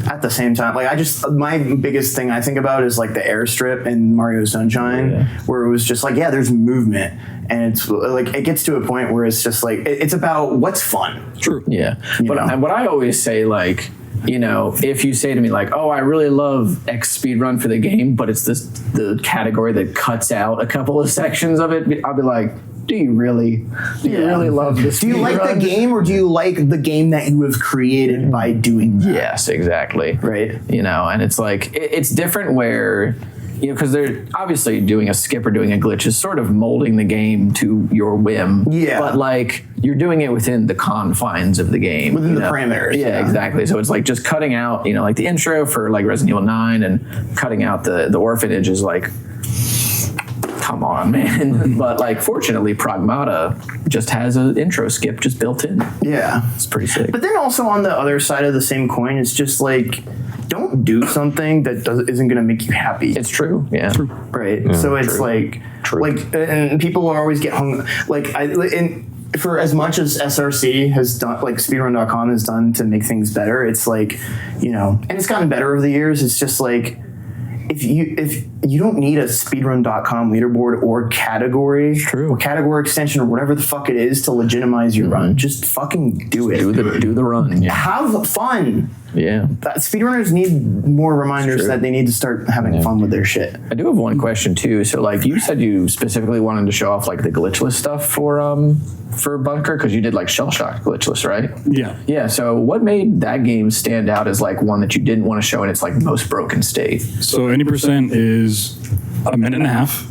at the same time, like my biggest thing I think about is like the airstrip in Mario Sunshine, where it was just like, yeah, there's movement, and it's like it gets to a point where it's just like it's about what's fun. True. Yeah. But know? what I always say, like, you know, if you say to me like, oh, I really love X speedrun for the game, but it's the category that cuts out a couple of sections of it, I'll be like, do you really love this? Do you like the game, or do you like the game that you have created by doing that? Yes, exactly. Right. You know, and it's like, it's different where, you know, because they're obviously doing a skip or doing a glitch is sort of molding the game to your whim. Yeah. But like, you're doing it within the confines of the game. Within you the know? parameters. Yeah, exactly. So it's like just cutting out, you know, like the intro for like Resident Evil 9 and cutting out the orphanage is like, come on, man. But like, fortunately, Pragmata just has an intro skip just built in. Yeah. It's pretty sick. But then also on the other side of the same coin, it's just like, don't do something that isn't going to make you happy. It's true. Yeah. True. Right. So it's like, and people always get hung. Like, for as much as SRC has done, like speedrun.com has done to make things better, it's like, you know, and it's gotten better over the years. It's just like, if you don't need a speedrun.com leaderboard or category or category extension or whatever the fuck it is to legitimize your run, just fucking do it. Do the run. Yeah. Have fun. Yeah. Speedrunners need more reminders that they need to start having fun with their shit. I do have one question too. So like you said you specifically wanted to show off like the glitchless stuff for Bunker, because you did like Shell Shock glitchless, right? Yeah. Yeah. So what made that game stand out as like one that you didn't want to show in its like most broken state? So any percent is a minute and a half.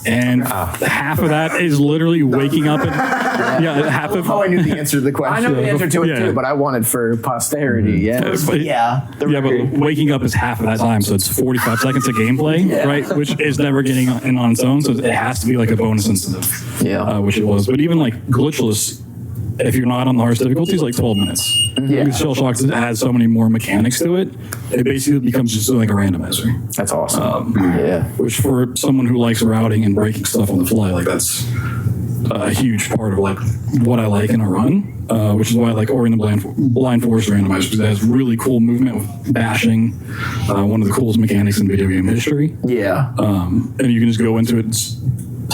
And half of that is literally waking up and half of Oh, I knew the answer to the question. I know the answer to it too, but I wanted for posterity. Yeah. But waking up is half of that time, so it's 45 seconds of gameplay, right? Which is never getting in on its own, so it has to be like a bonus incentive. Yeah. Which it was. But even like glitchless, if you're not on the hardest difficulties, like 12 minutes. Because Shell Shock adds so many more mechanics to it, it basically becomes just like a randomizer. That's awesome. Which for someone who likes routing and breaking stuff on the fly, like that's a huge part of like what I like in a run, which is why I like Ori and the Blind Forest randomizer, because it has really cool movement with bashing, one of the coolest mechanics in video game history. Yeah. And you can just go into it,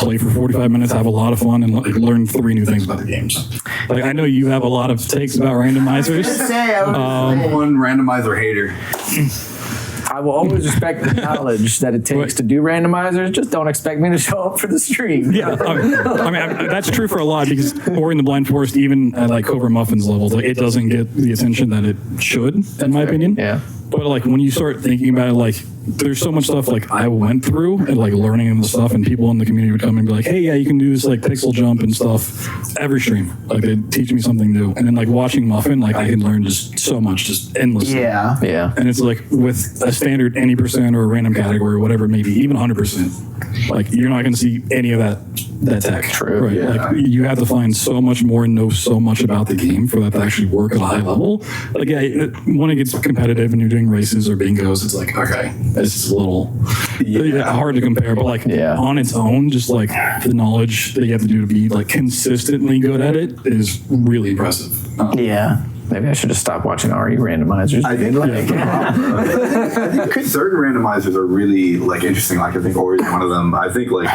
play for 45 minutes, have a lot of fun, and like, learn 3 new things about the games. Like I know you have a lot of takes about randomizers. One randomizer hater. I will always respect the knowledge that it takes to do randomizers. Just don't expect me to show up for the stream. Yeah, I mean that's true for a lot because Ori and the Blind Forest, even at like Cobra Muffins levels, like, it doesn't get the attention that it should, in my opinion. Yeah. But like when you start thinking about it, like there's so much stuff like I went through and like learning the stuff, and people in the community would come and be like, hey, yeah, you can do this like pixel jump and stuff every stream. Like they teach me something new. And then like watching Muffin, like I can learn just so much, just endlessly. Yeah. Yeah. And it's like with a standard any percent or a random category or whatever it may be, even 100%, like you're not going to see any of that tech. True. Right? Yeah. Like you have to find so much more and know so much about the game for that to actually work at a high level. Like yeah, when it gets competitive and you're doing races or bingos, it's like, okay, this is a little hard to compare, but like on its own, just like the knowledge that you have to do to be like consistently good at it is really impressive. Yeah. Maybe I should have stopped watching RE randomizers. I think certain randomizers are really like interesting. Like I think Ori is one of them. I think like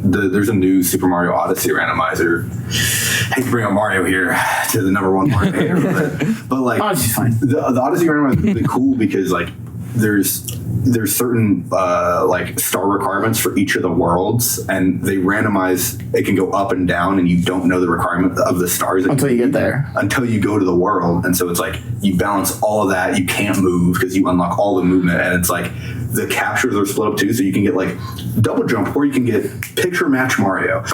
there's a new Super Mario Odyssey randomizer. I hate to bring up Mario here to the number 1 Mario hater, but like Odyssey's fine. The Odyssey randomizer is really cool because like there's certain like star requirements for each of the worlds, and they randomize. It can go up and down, and you don't know the requirement of the stars Until you get there. Until you go to the world, and so it's like you balance all of that. You can't move because you unlock all the movement, and it's like the captures are split up too, so you can get like double jump, or you can get picture match Mario.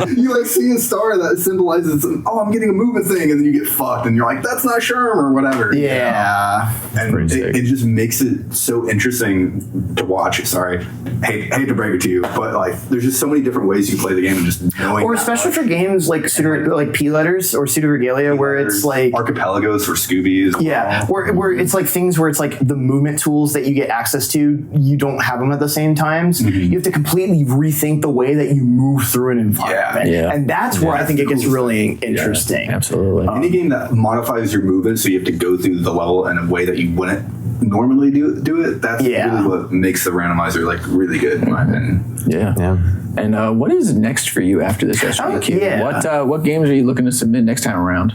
You like see a star that symbolizes, oh, I'm getting a movement thing, and then you get fucked, and you're like, that's not Sherm or whatever. Yeah. And it just makes it so interesting to watch. Sorry, hate to break it to you, but like there's just so many different ways you play the game, and just knowing. Or especially for games like like P letters or pseudo regalia, where it's like archipelagos for Scoobies. Yeah, where it's like things where it's like the movement tools that you get access to, you don't have them at the same times. You have to completely rethink the way that you move through an environment. Yeah. And that's where I think it gets really interesting. Absolutely. Any game that modifies your movement so you have to go through the level in a way that you wouldn't normally do it, that's really what makes the randomizer like really good in my opinion. Yeah. And what is next for you after this SGDQ? What games are you looking to submit next time around?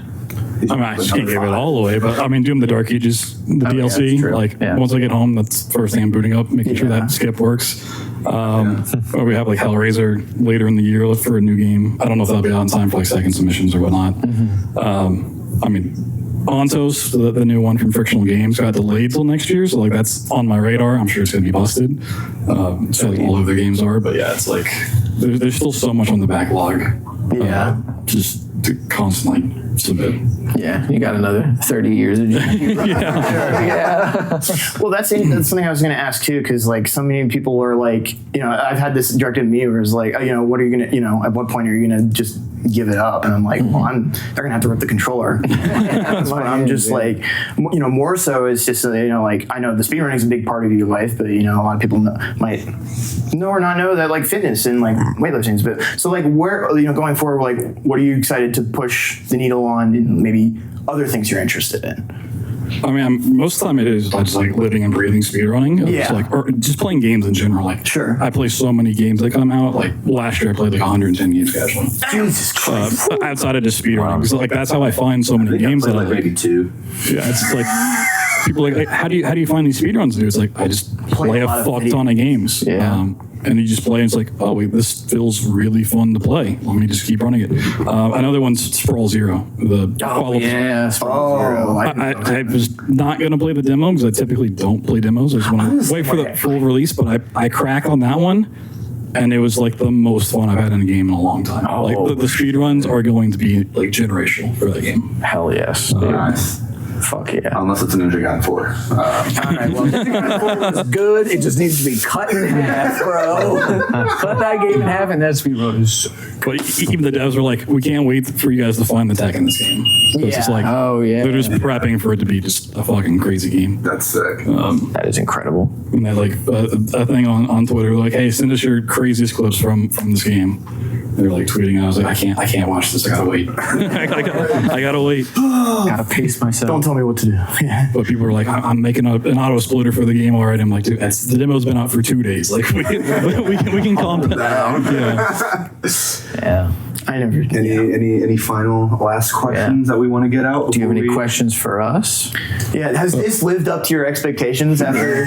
I mean, I can't give it all away, but I mean, Doom the Dark Ages, the DLC. Once I get home, that's the first thing I'm booting up, making sure that skip works. Or we have like Hellraiser later in the year for a new game. I don't know if that'll be out in time for like second submissions or whatnot. I mean, Ontos, the new one from Frictional Games, got delayed till next year, so like that's on my radar. I'm sure it's gonna be busted. So like all of their games are, but yeah, it's like there's still so much on the backlog. Just to constantly submit. Yeah, you got another 30 years of Well, that's something I was going to ask too, because like so many people are like, I've had this directed at me where it's like, what are you going to, at what point are you going to just give it up? And I'm like, well, they're going to have to rip the controller. But I'm just like, more so it's just, like I know the speedrunning is a big part of your life, but a lot of people might know or not know that like fitness and like weightlifting. But so like where, going forward, like what are you excited to push the needle on, and maybe other things you're interested in? I mean, most of the time it is just like living and breathing speedrunning. Yeah. Or just playing games in general. Like, sure. I play so many games that come out. Like last year I played like 110 games casually. Jesus Christ. Outside of just speedrunning. Because like that's how I find so many games that I like. Maybe 2. Yeah, it's like people like, how do you find these speedruns to do? It's like I just play a fuck ton of games. Yeah. And you just play, and it's like, oh wait, this feels really fun to play. Let me just keep running it. Another one's Sprawl Zero. Sprawl Zero. I was not going to play the demo because I typically don't play demos. I just want to wait for the full release, but I crack on that one, and it was like the most fun I've had in a game in a long time. Like the speed runs are going to be like generational for that game. Hell yes. Nice. Fuck yeah. Unless it's a Ninja Gaiden 4. All right, well, Ninja Gaiden 4 was good. It just needs to be cut in half, bro. Cut that game in half, and that speedrun is so good. But even the devs were like, we can't wait for you guys to find the tech in this game. So it's just like, they're just prepping for it to be just a fucking crazy game. That's sick. That is incredible. And they like a thing on Twitter, like, hey, send us your craziest clips from this game. They're like tweeting. I was like, I can't watch this. I gotta wait. I gotta wait. Gotta pace myself. Don't tell me what to do. Yeah. But people are like, I'm making an auto splitter for the game already. I'm like, dude, the demo's been out for 2 days. Like, we can calm down. Yeah. I never. Any final last questions that we want to get out? Do you have any questions for us? Yeah, has this lived up to your expectations after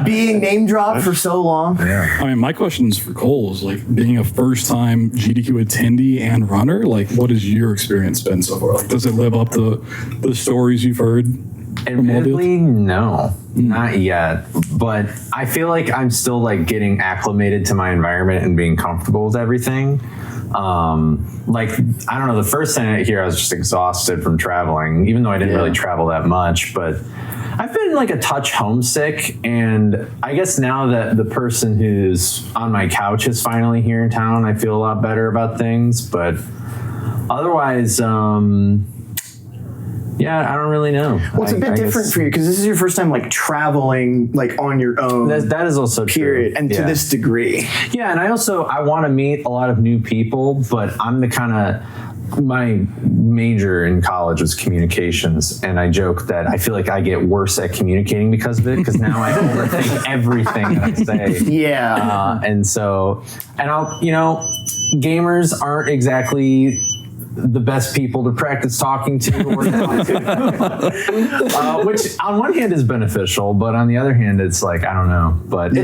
being name dropped for so long? Yeah. I mean, my questions for Cole is like being a first-time GDQ attendee and runner. Like, what has your experience been so far? Like, does it live up to the stories you've heard? Admittedly, no, not yet. But I feel like I'm still like getting acclimated to my environment and being comfortable with everything. Like, I don't know, the first time here I was just exhausted from traveling, even though I didn't really travel that much. But I've been like a touch homesick, and I guess now that the person who's on my couch is finally here in town, I feel a lot better about things. But otherwise, yeah, I don't really know. Well, it's a bit different for you because this is your first time like traveling like on your own. That is also period, true. and to this degree. Yeah, and I want to meet a lot of new people, but I'm the kind of, my major in college was communications, and I joke that I feel like I get worse at communicating because of it, because now I overthink everything that I say. Yeah. And gamers aren't exactly the best people to practice talking to or talk to. Which on one hand is beneficial, but on the other hand, it's like, I don't know. But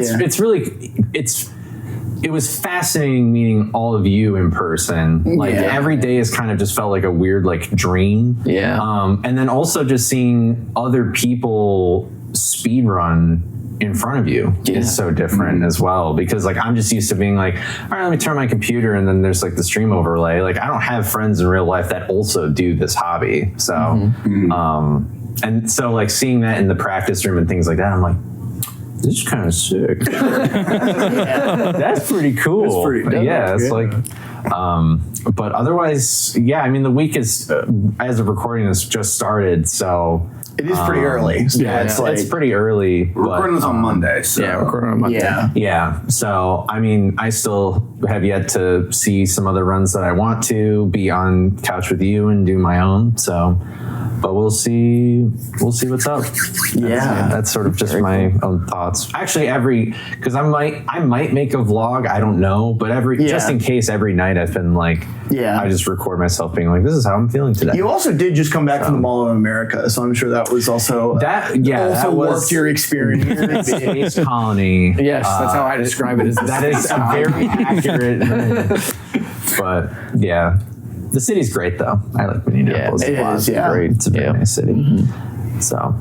it was fascinating meeting all of you in person. Like every day has kind of just felt like a weird like dream. Yeah. And then also just seeing other people speedrun in front of you is so different as well, because like I'm just used to being like, all right, let me turn my computer and then there's like the stream overlay. Like I don't have friends in real life that also do this hobby. So and so like seeing that in the practice room and things like that, I'm like, this is kind of sick. That's pretty cool. That's pretty dope. Yeah, it's like but otherwise, yeah, I mean the week is as of recording this just started, so it is pretty early. So yeah, it's pretty early. We're recording this on Monday. So. Yeah, recording on Monday. Yeah. So, I mean, I still have yet to see some other runs that I want to be on couch with you and do my own. So, but we'll see what's up. That's sort of just my own thoughts. Actually, because I might make a vlog. I don't know, but just in case, every night I've been like, I just record myself being like, this is how I'm feeling today. You also did just come back from the Mall of America, so I'm sure that was also that was warped your experience. Space colony. Yes, that's how I describe it. That is a very accurate. But yeah, the city's great though. I like Minneapolis. It is. Yeah, great. It's a very nice city. So,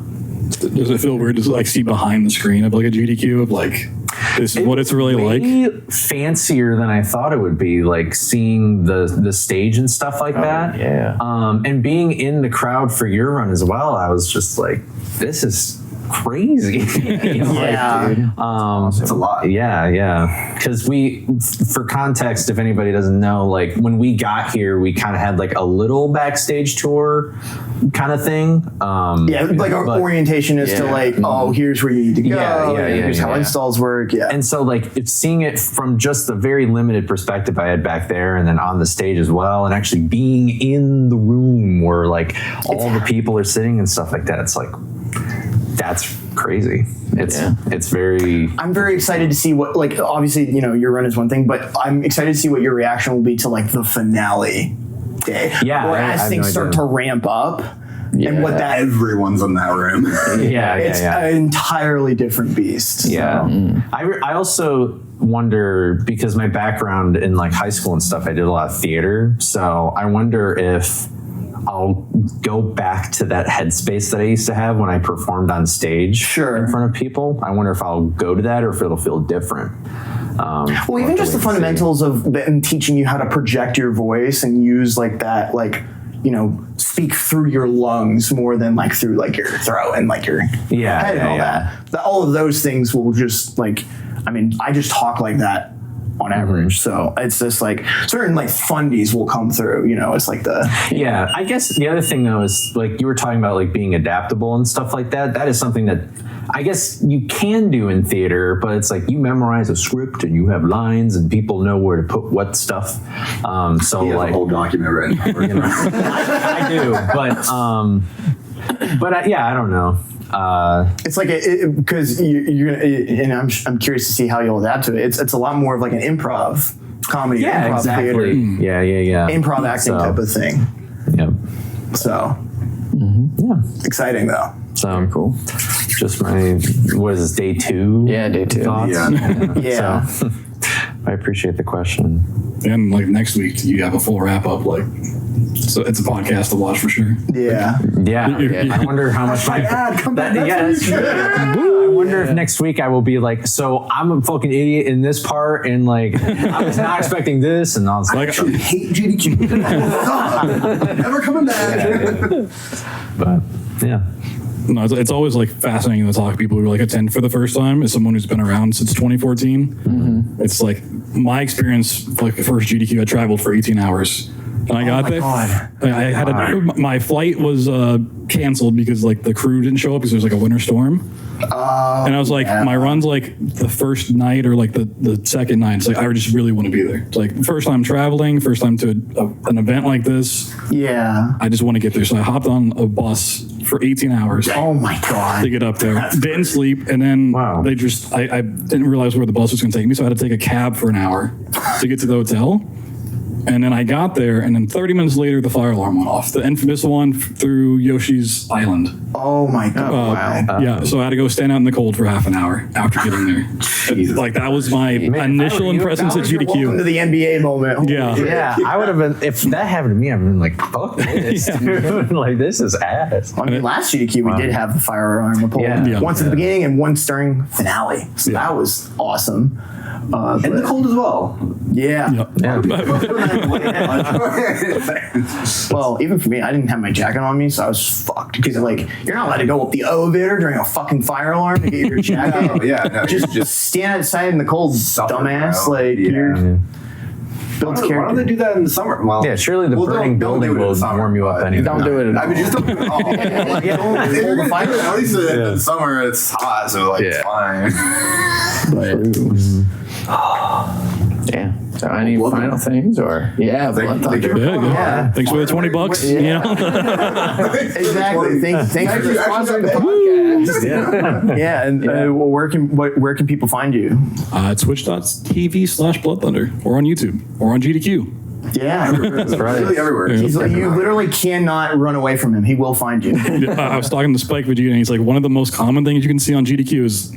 does it feel weird to like see behind the screen of like a GDQ of like this is what it's really like? Fancier than I thought it would be, like seeing the stage and stuff like that. Yeah. And being in the crowd for your run as well, I was just like, this is crazy. It's a lot. Yeah. Because for context, if anybody doesn't know, like when we got here, we kind of had like a little backstage tour kind of thing. Like our orientation is to like, oh, here's where you need to go. Here's how installs work. Yeah. And so like it's seeing it from just the very limited perspective I had back there and then on the stage as well, and actually being in the room where like all the people are sitting and stuff like that. It's like, that's crazy. It's very. I'm very excited to see what, like, obviously, your run is one thing, but I'm excited to see what your reaction will be to like the finale day. Yeah. Or as things start to ramp up. Yeah. And what that everyone's in that room. It's an entirely different beast. Yeah. I also wonder, because my background in like high school and stuff, I did a lot of theater. So I wonder if I'll go back to that headspace that I used to have when I performed on stage in front of people. I wonder if I'll go to that or if it'll feel different. Well, even just the fundamentals of them teaching you how to project your voice and use like that, like, speak through your lungs more than like through like your throat and like your head and all that. All of those things will just like, I just talk like that on average. So it's just like certain like fundies will come through, it's like I guess the other thing though is like you were talking about like being adaptable and stuff like that. That is something that I guess you can do in theater, but it's like you memorize a script and you have lines and people know where to put what stuff. So He has like a whole document right now. I do, but yeah, I don't know. It's like because you're gonna, and I'm curious to see how you'll adapt to it. It's a lot more of like an improv comedy, Yeah, improv exactly. theater, Yeah. improv acting So, type of thing. Yeah. So Yeah. exciting though. So cool. Just what is this, day 2? Yeah, day 2. Thoughts? Yeah. So, I appreciate the question. And like next week, you have a full wrap up. Like, so it's a podcast to watch for sure. Yeah. Yeah. I wonder how much my Dad, come back. that's true. I wonder if next week I will be like, so I'm a fucking idiot in this part, and like I was not expecting this, and I was like, Like, I hate GDQ. Never coming back. but yeah. no, it's always like fascinating to talk to people who like attend for the first time as someone who's been around since 2014. Mm-hmm. It's like my experience, like the first GDQ, I traveled for 18 hours. And I got there. God. I had my flight was canceled because like the crew didn't show up because there was like a winter storm. And I was like, my run's like the first night or like the second night. It's like, I just really want to be there. It's like first time traveling, first time to an event like this. Yeah. I just want to get there. So I hopped on a bus for 18 hours Oh my God. to get up there. Didn't sleep. And then they just, I didn't realize where the bus was going to take me. So I had to take a cab for an hour to get to the hotel. And then I got there, and then 30 minutes later, the fire alarm went off. The infamous one through Yoshi's Island. Oh my God. Wow. Yeah, so I had to go stand out in the cold for half an hour after getting there. Like, that was my initial impressions at Welcome to GDQ. the NBA moment. Yeah. Yeah, I would have been, if that happened to me, I'd have been like, fuck this, dude. Like, this is ass. I mean, last GDQ we did have the fire alarm pulled. Yeah. Once at the beginning and once during finale. So that was awesome. In the cold as well. Yeah. Yep. Well, even for me, I didn't have my jacket on me, so I was fucked. Because like, you're not allowed to go up the elevator during a fucking fire alarm to get your jacket. No, just stand outside in the cold, dumbass. bro. Like Yeah. you're built Why don't they character. do that in the summer? Well, Yeah, surely the burning don't building do it in will the summer, warm you up but- anyway. Don't do it at I all. mean, just don't. If you're gonna do it, at least in summer it's hot, so like it's fine. Yeah. So any final things or BloodThunder. Yeah. Thanks for the $20. You know? Exactly. Thanks for you. sponsoring the podcast. Yeah, and where can people find you? Twitch.tv/BloodThunder or on YouTube or on GDQ. Yeah, That's right. Really everywhere. He's like, you literally cannot run away from him. He will find you. I was talking to Spike Vegeta, and he's like, one of the most common things you can see on GDQ is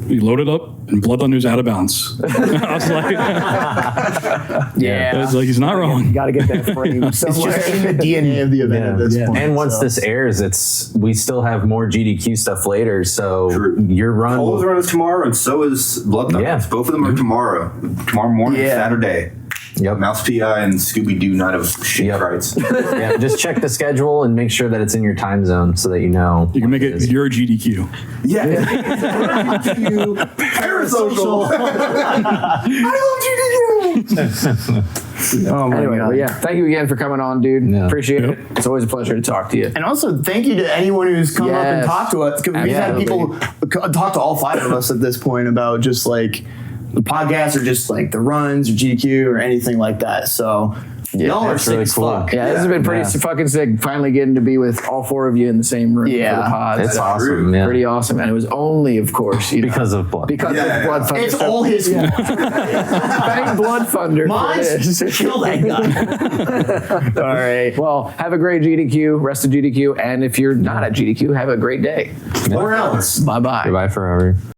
you load it up and BloodThunder's out of bounds. I was like, it's like he's not wrong. Got to get that frame It's somewhere. just in the DNA of the event at this point. And once so. this airs, we still have more GDQ stuff later. So your run. Cole's run is tomorrow, and so is BloodThunder. Yeah. Both of them are tomorrow morning, Saturday. Yep. Mouse PI and Scooby Doo Night of Shit Rights. Yeah, just check the schedule and make sure that it's in your time zone so that you know. You can make it your GDQ. Yeah. Parasocial. Oh my Anyway, God. well, yeah. Thank you again for coming on, dude. Yeah. Appreciate it. It's always a pleasure to talk to you. And also, thank you to anyone who's come up and Yes. talked to us. 'Cause we've had people talk to all 5 of us at this point about just like the podcast or just like the runs or GDQ or anything like that. So y'all are that's sick really as cool. fuck. Yeah, this has been pretty fucking sick. Finally getting to be with all 4 of you in the same room for the pod. It's That's awesome. Yeah. pretty awesome. And it was only, of course, Because of blood. because of BloodThunder. It's all his fault. Thank BloodThunder. Mine's kill that guy. All right. Well, have a great GDQ, rest of GDQ, and if you're not at GDQ, have a great day. Or else. Bye-bye. Goodbye forever.